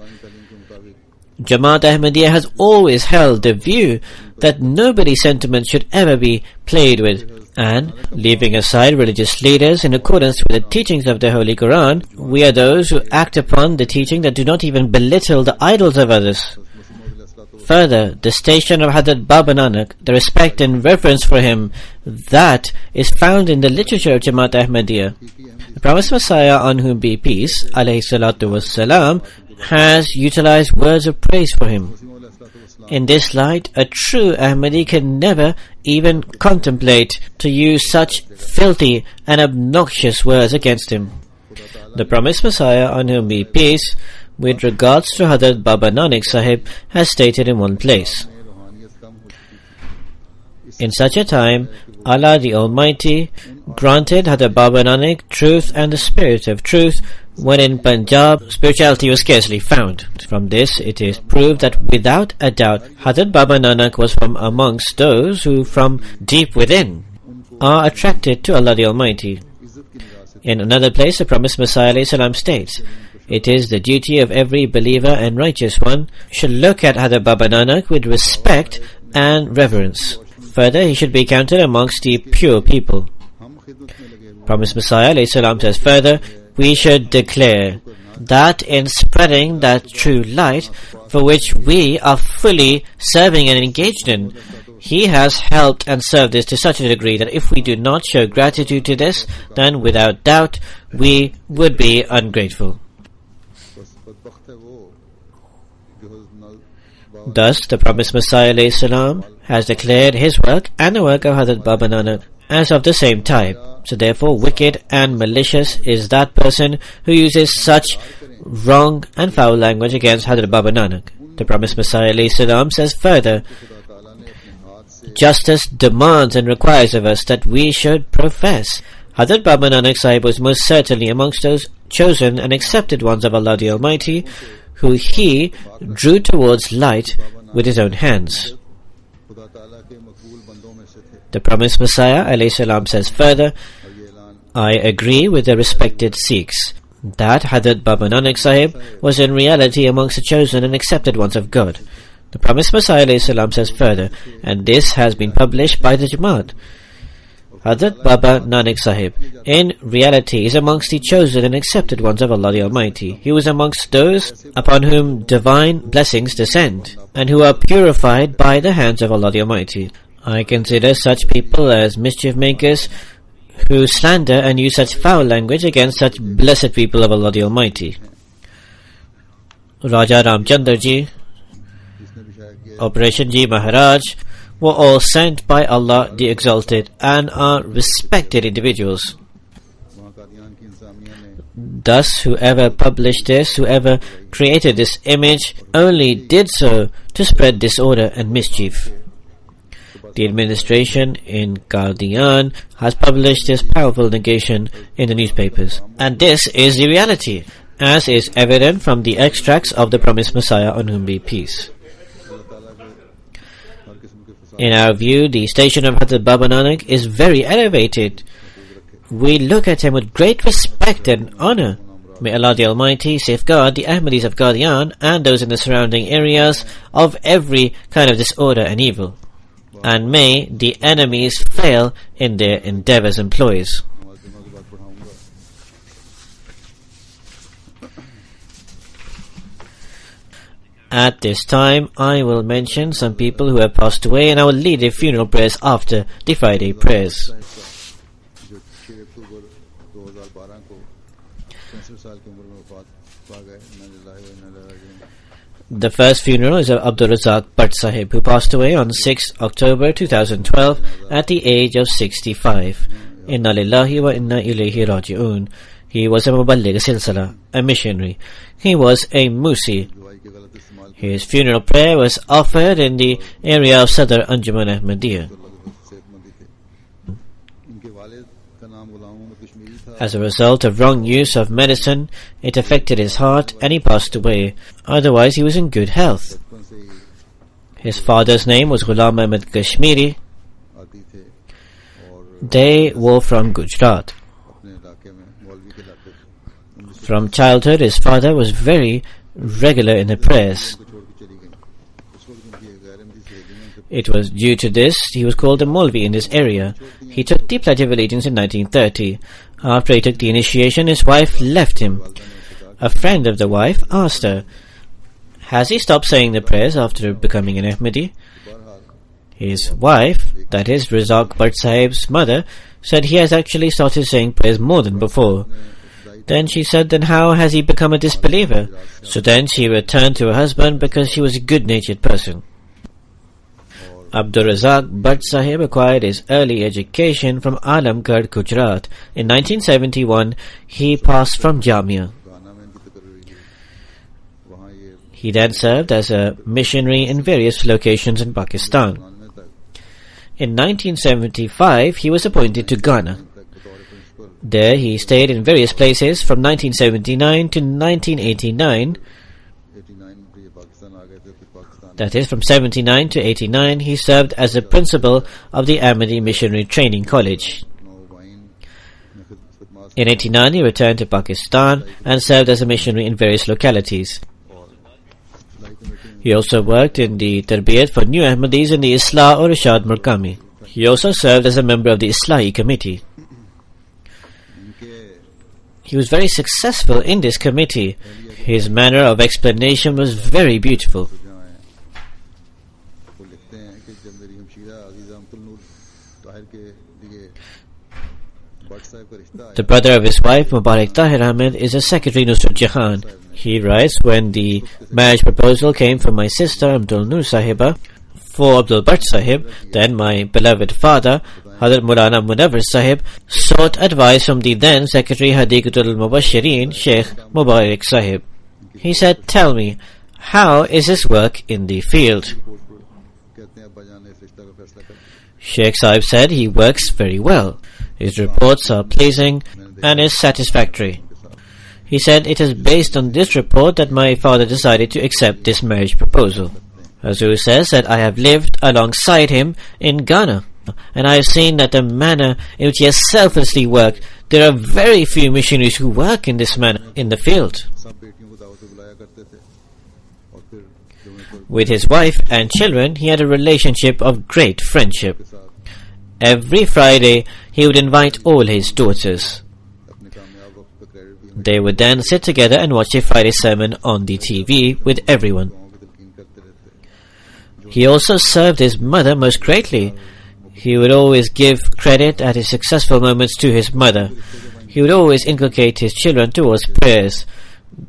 Jamaat Ahmadiyya has always held the view that nobody's sentiments should ever be played with, and, leaving aside religious leaders in accordance with the teachings of the Holy Quran, we are those who act upon the teaching that do not even belittle the idols of others. Further, the station of Hazrat Baba Nanak, the respect and reverence for him, that is found in the literature of Jamaat Ahmadiyya. The promised Messiah, on whom be peace, alayhi salatu wassalam, has utilized words of praise for him. In this light, a true Ahmadi can never even contemplate to use such filthy and obnoxious words against him. The promised Messiah, on whom be peace, with regards to Hazrat Baba Nanak Sahib, has stated in one place, in such a time, Allah the Almighty granted Hazrat Baba Nanak truth and the spirit of truth, when in Punjab spirituality was scarcely found. From this it is proved that without a doubt Hazrat Baba Nanak was from amongst those who from deep within are attracted to Allah the Almighty. In another place, the promised Messiah ﷺ states, it is the duty of every believer and righteous one should look at Hazrat Baba Nanak with respect and reverence. Further, he should be counted amongst the pure people. Promised Messiah ﷺ says further, we should declare that in spreading that true light for which we are fully serving and engaged in, he has helped and served this to such a degree that if we do not show gratitude to this, then without doubt we would be ungrateful. Thus, the promised Messiah ﷺ has declared his work and the work of Hazrat Baba Nanak as of the same type. So therefore, wicked and malicious is that person who uses such wrong and foul language against Hazrat Baba Nanak. The promised Messiah ﷺ says further, justice demands and requires of us that we should profess. Hazrat Baba Nanak Sahib was most certainly amongst those chosen and accepted ones of Allah the Almighty, who he drew towards light with his own hands. The promised Messiah ﷺ says further, I agree with the respected Sikhs that Hazrat Baba Nanak Sahib was in reality amongst the chosen and accepted ones of God. The promised Messiah ﷺ says further, and this has been published by the Jamaat, Hazrat Baba Nanak Sahib in reality is amongst the chosen and accepted ones of Allah the Almighty. He was amongst those upon whom divine blessings descend and who are purified by the hands of Allah the Almighty. I consider such people as mischief makers who slander and use such foul language against such blessed people of Allah the Almighty. Raja Ramchandar Ji, Operation Ji Maharaj were all sent by Allah the Exalted and are respected individuals. Thus, whoever published this, whoever created this image, only did so to spread disorder and mischief. The administration in Qadian has published this powerful negation in the newspapers. And this is the reality, as is evident from the extracts of the promised Messiah, on whom be peace. In our view, the station of Hazrat Baba Nanak is very elevated. We look at him with great respect and honor. May Allah the Almighty safeguard the Ahmadis of Qadian and those in the surrounding areas of every kind of disorder and evil. And may the enemies fail in their endeavors and ploys. At this time, I will mention some people who have passed away, and I will lead the funeral prayers after the Friday prayers. The first funeral is of Abdul Razak Bhatt Sahib, who passed away on 6 October 2012 at the age of 65. Inna lillahi wa inna ilayhi raji'un. He was a muballigh silsila, a missionary. He was a musi. His funeral prayer was offered in the area of Sadr Anjuman Ahmadiyya. As a result of wrong use of medicine, it affected his heart and he passed away. Otherwise, he was in good health. His father's name was Ghulam Ahmed Kashmiri. They were from Gujarat. From childhood, his father was very regular in the prayers. It was due to this he was called a Maulvi in this area. He took the Pledge of Allegiance in 1930. After he took the initiation, his wife left him. A friend of the wife asked her, "Has he stopped saying the prayers after becoming an Ahmadi?" His wife, that is Razak Bhatt Sahib's mother, said he has actually started saying prayers more than before. Then she said, "Then how has he become a disbeliever?" So then she returned to her husband because she was a good-natured person. Abdur Razak Bhatt Sahib acquired his early education from Alamgarh, Gujarat. In 1971, he passed from Jamia. He then served as a missionary in various locations in Pakistan. In 1975, he was appointed to Ghana. There he stayed in various places from 1979 to 1989. That is, from 79 to 89, he served as the principal of the Ahmadi Missionary Training College. In 89, he returned to Pakistan and served as a missionary in various localities. He also worked in the Tarbiyat for new Ahmadis in the Islah or Irshad Murkami. He also served as a member of the Islahi Committee. He was very successful in this committee. His manner of explanation was very beautiful. The brother of his wife, Mubarak Tahir Ahmed, is a secretary Nusrat Jahan. He writes, "When the marriage proposal came from my sister Abdul Nur Sahiba for Abdul Bhatt Sahib, then my beloved father, Hazrat Maulana Munawwar Sahib, sought advice from the then Secretary Hadiqatul Mubashirin, Sheikh Mubarak Sahib. He said, 'Tell me, how is this work in the field?' Sheikh Sahib said he works very well. His reports are pleasing and is satisfactory. He said, 'It is based on this report that my father decided to accept this marriage proposal.' Hazur says that I have lived alongside him in Ghana, and I have seen that the manner in which he has selflessly worked, there are very few missionaries who work in this manner in the field. With his wife and children, he had a relationship of great friendship. Every Friday, he would invite all his daughters. They would then sit together and watch a Friday sermon on the TV with everyone. He also served his mother most greatly. He would always give credit at his successful moments to his mother. He would always inculcate his children towards prayers.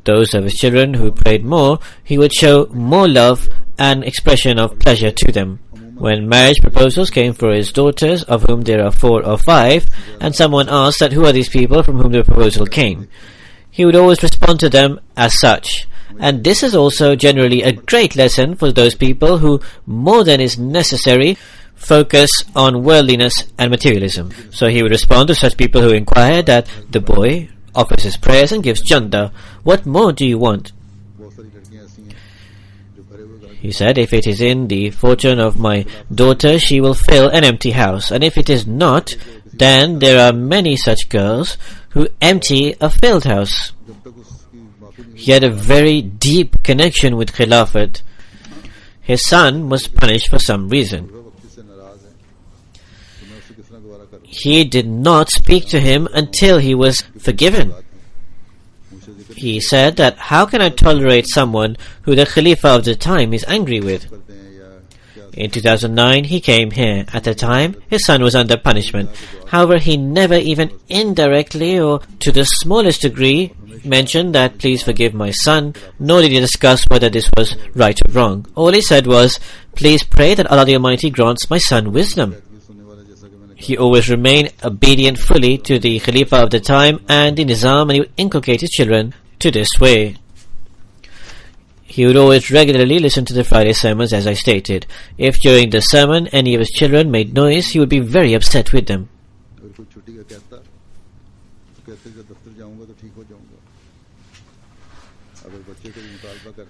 Those of his children who prayed more, he would show more love and expression of pleasure to them. When marriage proposals came for his daughters, of whom there are 4 or 5, and someone asked that who are these people from whom the proposal came, he would always respond to them as such. And this is also generally a great lesson for those people who, more than is necessary, focus on worldliness and materialism. So he would respond to such people who inquire that the boy offers his prayers and gives chanda. What more do you want? He said, if it is in the fortune of my daughter, she will fill an empty house. And if it is not, then there are many such girls who empty a filled house. He had a very deep connection with Khilafat. His son was punished for some reason. He did not speak to him until he was forgiven. He said that, how can I tolerate someone who the Khalifa of the time is angry with? In 2009, he came here. At the time, his son was under punishment. However, he never even indirectly or to the smallest degree mentioned that, please forgive my son, nor did he discuss whether this was right or wrong. All he said was, please pray that Allah the Almighty grants my son wisdom. He always remained obedient fully to the Khalifa of the time and the Nizam, and he would inculcate his children to this way. He would always regularly listen to the Friday sermons, as I stated. If during the sermon any of his children made noise, he would be very upset with them.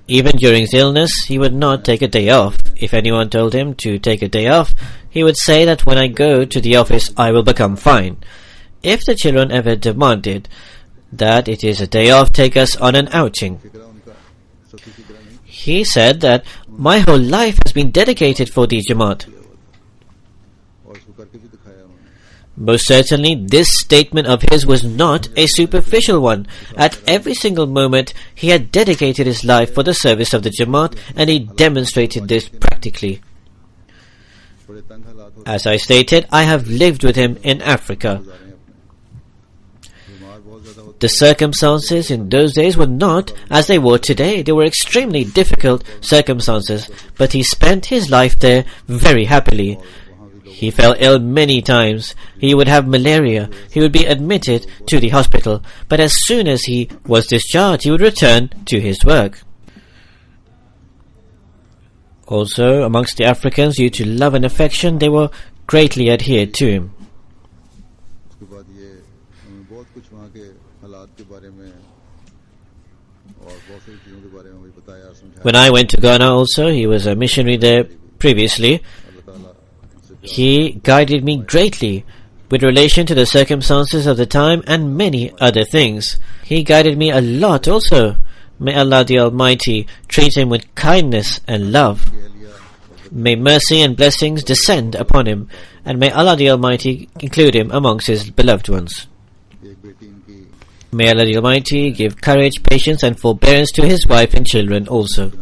Even during his illness, he would not take a day off. If anyone told him to take a day off, he would say that when I go to the office, I will become fine. If the children ever demanded that it is a day off, take us on an outing, he said that my whole life has been dedicated for the Jamaat. Most certainly, this statement of his was not a superficial one. At every single moment, he had dedicated his life for the service of the Jamaat, and he demonstrated this practically. As I stated, I have lived with him in Africa. The circumstances in those days were not as they were today. They were extremely difficult circumstances, but he spent his life there very happily. He fell ill many times. He would have malaria. He would be admitted to the hospital. But as soon as he was discharged, he would return to his work. Also, amongst the Africans, due to love and affection, they were greatly adhered to him. When I went to Ghana also, he was a missionary there previously. He guided me greatly with relation to the circumstances of the time and many other things. He guided me a lot also. May Allah the Almighty treat him with kindness and love. May mercy and blessings descend upon him, and may Allah the Almighty include him amongst his beloved ones. May Allah the Almighty give courage, patience and forbearance to his wife and children also.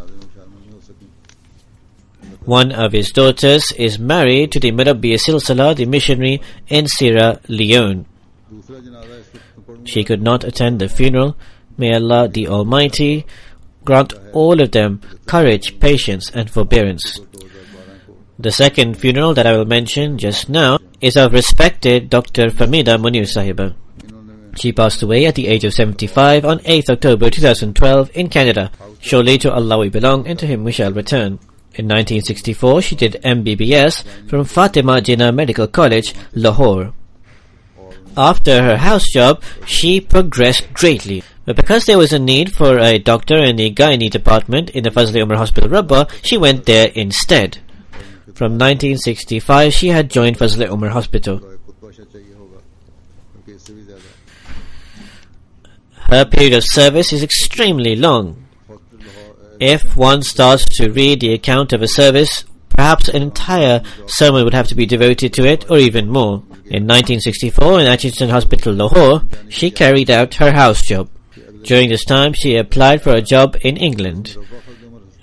One of his daughters is married to the Murabbi Silsila, the missionary in Sierra Leone. She could not attend the funeral. May Allah the Almighty grant all of them courage, patience and forbearance. The second funeral that I will mention just now is of respected Dr. Famida Munir Sahiba. She passed away at the age of 75 on 8th October 2012 in Canada. Surely to Allah we belong, and to Him we shall return. In 1964, she did MBBS from Fatima Jinnah Medical College, Lahore. After her house job, she progressed greatly. But because there was a need for a doctor in the gynae department in the Fazl-e Umar Hospital, Rabba, she went there instead. From 1965, she had joined Fazl-e Umar Hospital. Her period of service is extremely long. If one starts to read the account of a service, perhaps an entire sermon would have to be devoted to it, or even more. In 1964, in Atchison Hospital, Lahore, she carried out her house job. During this time, she applied for a job in England.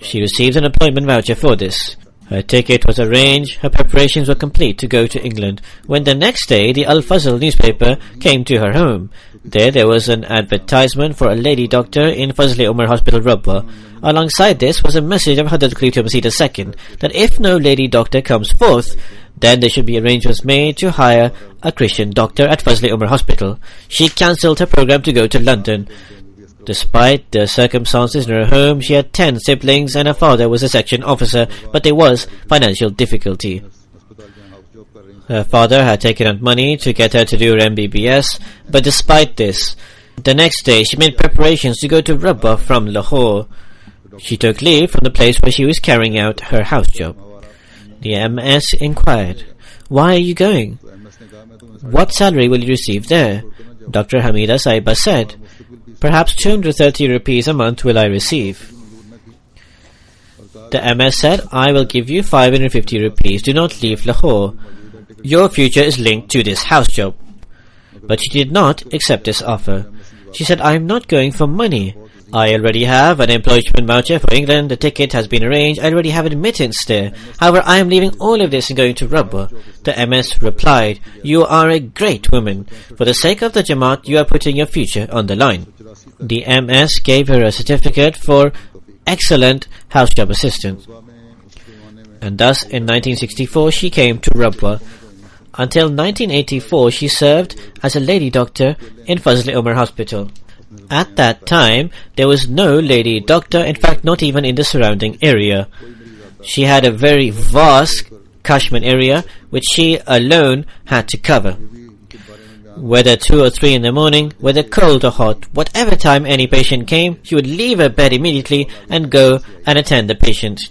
She received an employment voucher for this. Her ticket was arranged, her preparations were complete to go to England, when the next day the Al-Fazl newspaper came to her home. There was an advertisement for a lady doctor in Fazl-e Umar Hospital, Rabba. Alongside this was a message of Hadrat Khalifa Masih II that if no lady doctor comes forth, then there should be arrangements made to hire a Christian doctor at Fazl-e Umar Hospital. She cancelled her program to go to London. Despite the circumstances in her home, she had 10 siblings and her father was a section officer, but there was financial difficulty. Her father had taken out money to get her to do her MBBS, but despite this, the next day she made preparations to go to Rabba from Lahore. She took leave from the place where she was carrying out her house job. The MS inquired, "Why are you going? What salary will you receive there?" Dr. Hamida Sahiba said, "Perhaps 230 rupees a month will I receive." The MS said, "I will give you 550 rupees. Do not leave Lahore. Your future is linked to this house job." But she did not accept this offer. She said, "I am not going for money. I already have an employment voucher for England. The ticket has been arranged. I already have admittance there. However, I am leaving all of this and going to Rabba." The MS replied, "You are a great woman. For the sake of the Jamaat, you are putting your future on the line." The MS gave her a certificate for excellent house job assistant. And thus, in 1964, she came to Rabba. Until 1984, she served as a lady doctor in Fazl Umar Hospital. At that time, there was no lady doctor, in fact not even in the surrounding area. She had a very vast catchment area which she alone had to cover. Whether 2 or 3 in the morning, whether cold or hot, whatever time any patient came, she would leave her bed immediately and go and attend the patient.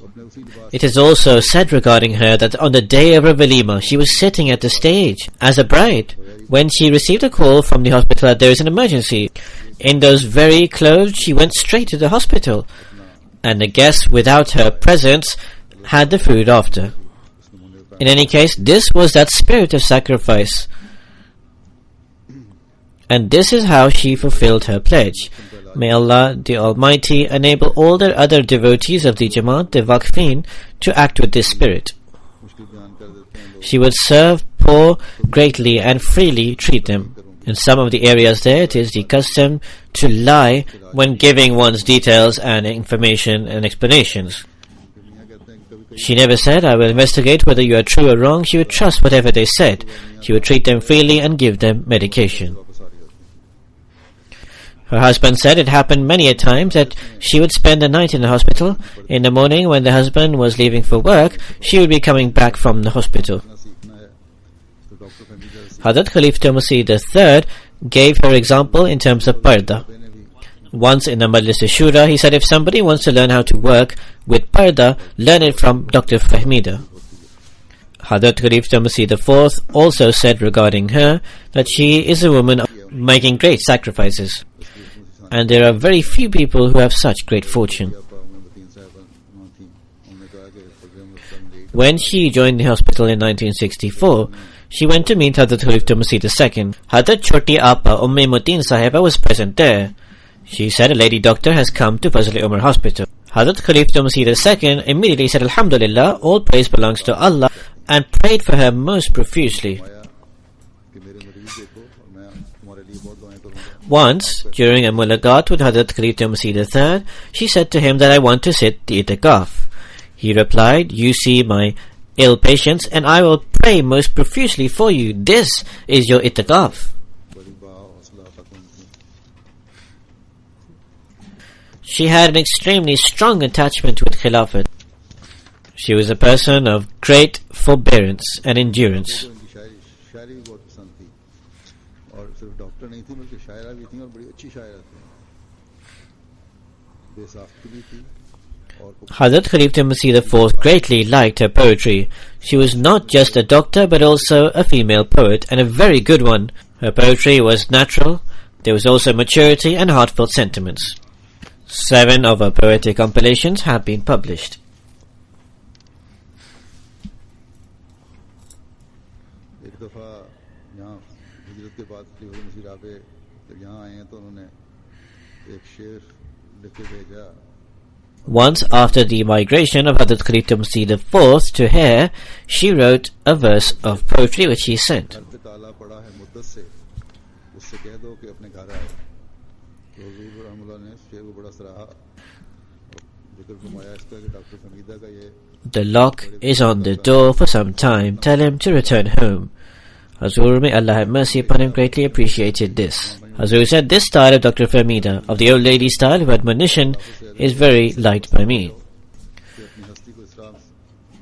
It is also said regarding her that on the day of her walima, she was sitting at the stage as a bride when she received a call from the hospital that there is an emergency. In those very clothes, she went straight to the hospital, and the guests, without her presence, had the food after. In any case, this was that spirit of sacrifice, and this is how she fulfilled her pledge. May Allah the Almighty enable all the other devotees of the Jamaat, the Waqfin, to act with this spirit. She would serve poor greatly and freely treat them. In some of the areas there, it is the custom to lie when giving one's details and information and explanations. She never said, "I will investigate whether you are true or wrong." She would trust whatever they said. She would treat them freely and give them medication. Her husband said it happened many a times that she would spend the night in the hospital. In the morning, when the husband was leaving for work, she would be coming back from the hospital. Hazrat Khalifa Masih III gave her example in terms of parda. Once in the Majlis Shura, he said, if somebody wants to learn how to work with parda, learn it from Dr. Fahmida. Hazrat Khalifa Masih IV also said regarding her that she is a woman making great sacrifices, and there are very few people who have such great fortune. When she joined the hospital in 1964, she went to meet Hazrat Khalifa Masih II. Hazrat Choti Appa Mutin Sahiba was present there. She said, a lady doctor has come to Fazl Umar Hospital. Hazrat Khalifa Masih II immediately said, Alhamdulillah, all praise belongs to Allah, and prayed for her most profusely. Once, during a mulaqat with Hazrat Khalifa Masih III, she said to him that I want to sit the itikaf. He replied, you see my ill patients and I will pray most profusely for you. This is your itikaf. She had an extremely strong attachment with Khilafat. She was a person of great forbearance and endurance. Hazrat Khalifa Masih IV greatly liked her poetry. She was not just a doctor but also a female poet, and a very good one. Her poetry was natural. There was also maturity and heartfelt sentiments. 7 of her poetic compilations have been published. Once after the migration of Hazrat Khalifa Masih IV to here, she wrote a verse of poetry which she sent. The lock is on the door for some time. Tell him to return home. Hazur, may Allah have mercy upon him, greatly appreciated this. Hazur said, this style of Dr. Fahmida, of the old lady style of admonition, is very liked by me.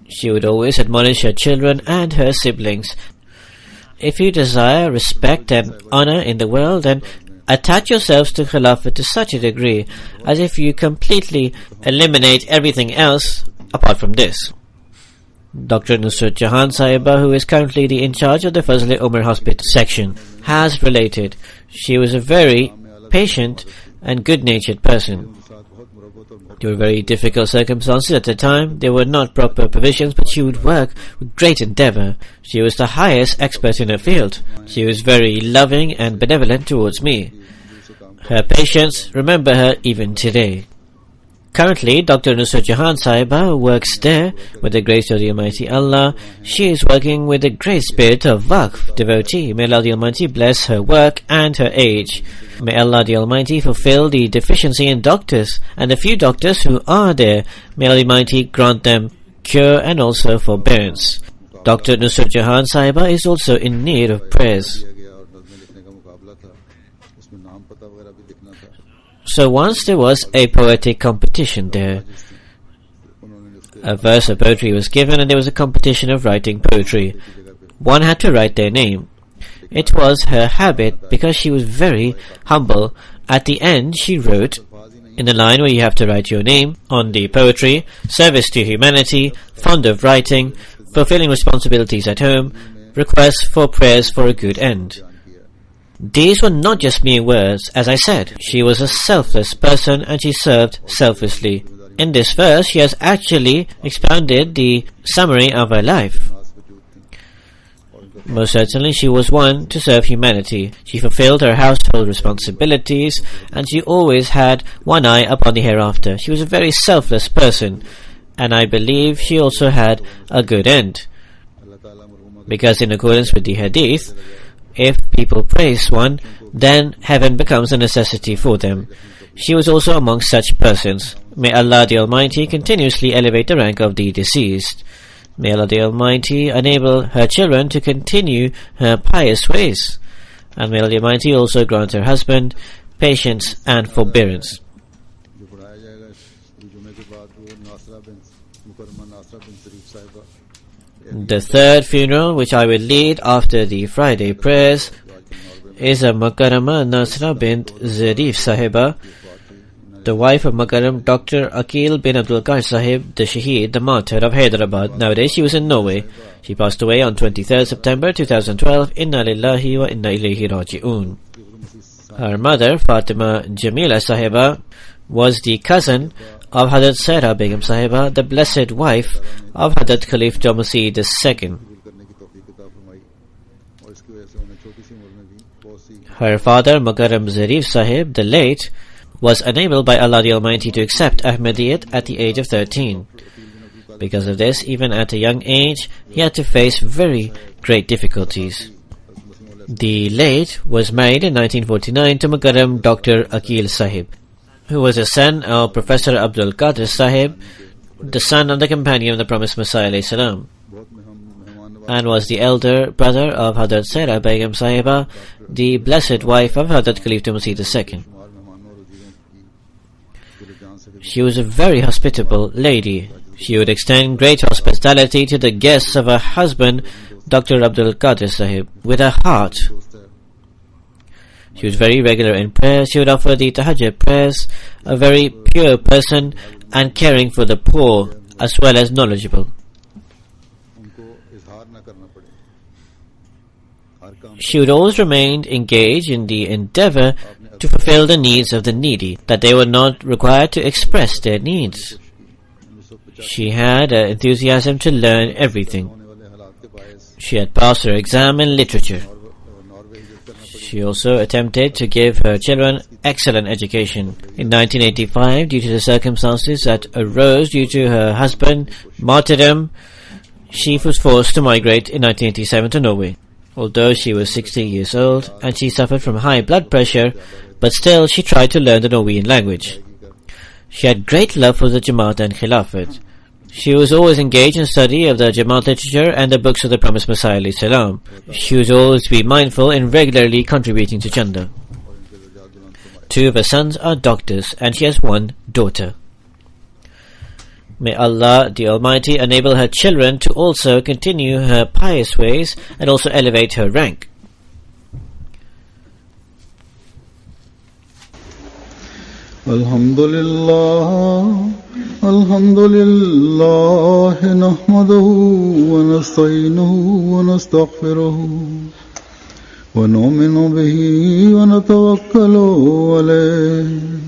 She would always admonish her children and her siblings. If you desire respect and honor in the world, then attach yourselves to Khilafat to such a degree as if you completely eliminate everything else apart from this. Dr. Nusrat Jahan Sahiba, who is currently the in charge of the Fazl Umar Hospital section, has related, she was a very patient and good-natured person. There were very difficult circumstances at the time. There were not proper provisions, but she would work with great endeavor. She was the highest expert in her field. She was very loving and benevolent towards me. Her patients remember her even today. Currently, Dr. Nusrat Jahan Sahiba works there with the grace of the Almighty Allah. She is working with the great spirit of Waqf devotee. May Allah the Almighty bless her work and her age. May Allah the Almighty fulfill the deficiency in doctors, and the few doctors who are there, may Allah the Almighty grant them cure and also forbearance. Dr. Nusrat Jahan Sahiba is also in need of prayers. So once there was a poetic competition there. A verse of poetry was given and there was a competition of writing poetry. One had to write their name. It was her habit because she was very humble. At the end she wrote, in the line where you have to write your name on the poetry, service to humanity, fond of writing, fulfilling responsibilities at home, requests for prayers for a good end. These were not just mere words. As I said, she was a selfless person and she served selflessly. In this verse, she has actually expounded the summary of her life. Most certainly, she was one to serve humanity. She fulfilled her household responsibilities and she always had one eye upon the hereafter. She was a very selfless person, and I believe she also had a good end. Because in accordance with the hadith, if people praise one, then heaven becomes a necessity for them. She was also among such persons. May Allah the Almighty continuously elevate the rank of the deceased. May Allah the Almighty enable her children to continue her pious ways. And may Allah the Almighty also grant her husband patience and forbearance. The third funeral which I will lead after the Friday prayers is a Mukarrama Nasra bint Zarif Sahiba, the wife of Mukarram Dr. Akil bin Abdul Qadir Sahib, the Shaheed, the martyr of Hyderabad. Nowadays she was in Norway. She passed away on 23rd September 2012. Inna lillahi wa inna ilayhi raji'un. Her mother, Fatima Jamila Sahiba, was the cousin of Hazrat Sahra Begum Sahiba, the blessed wife of Hazrat Khalif Masih II. Her father, Mukarram Zarif Sahib, the late, was unable by Allah the Almighty to accept Ahmadiyyat at the age of 13. Because of this, even at a young age, he had to face very great difficulties. The late was married in 1949 to Mukarram Dr. Akil Sahib, who was a son of Professor Abdul Qadir Sahib, the son of the companion of the promised Messiah alayhi salam, and was the elder brother of Hazrat Sahra Begum Sahiba, the blessed wife of Hazrat Khalif Masih II. She was a very hospitable lady. She would extend great hospitality to the guests of her husband, Dr. Abdul Qadir Sahib, with her heart. She was very regular in prayers. She would offer the tahajjud prayers, a very pure person and caring for the poor as well as knowledgeable. She would always remain engaged in the endeavor to fulfill the needs of the needy, that they were not required to express their needs. She had an enthusiasm to learn everything. She had passed her exam in literature. She also attempted to give her children excellent education. In 1985, due to the circumstances that arose due to her husband, martyrdom, she was forced to migrate in 1987 to Norway. Although she was 60 years old and she suffered from high blood pressure, but still she tried to learn the Norwegian language. She had great love for the Jamaat and Khilafat. She was always engaged in study of the Jamaat literature and the books of the promised Messiah alayhi salam. She was always be mindful in regularly contributing to Chanda. 2 of her sons are doctors and she has 1 daughter. May Allah the Almighty enable her children to also continue her pious ways and also elevate her rank. Alhamdulillah, Alhamdulillah, nahmaduhu wa nasta'inuhu wa nastaghfiruhu wa nu'minu bihi wa natawakkalu alayhi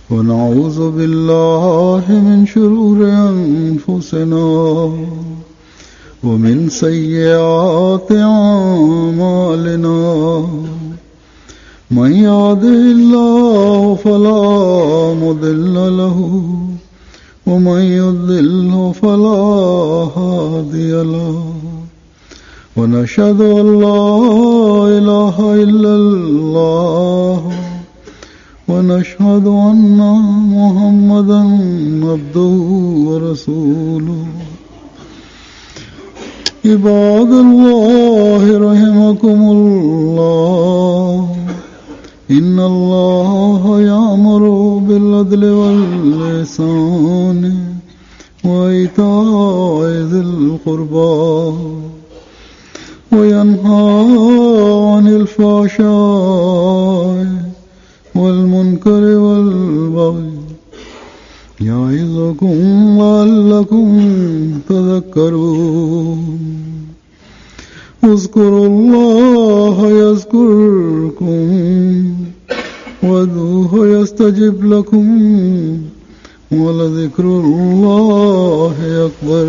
wa na'udhu billahi min shururi anfusina wa min sayyiati a'malina. من يهده الله فلا مضل له ومن يضلل فلا هادي له ونشهد أن لا إله إلا الله ونشهد أن محمدا عبده ورسوله عباد الله رحمكم الله إن الله يأمر بالعدل والإحسان وإيتاء ذي القربى وينهى عن الفحشاء والمنكر والبغي يعظكم لعلكم تذكرون اذكروا الله يذكركم وادعوه يستجب لكم ولذكر الله أكبر.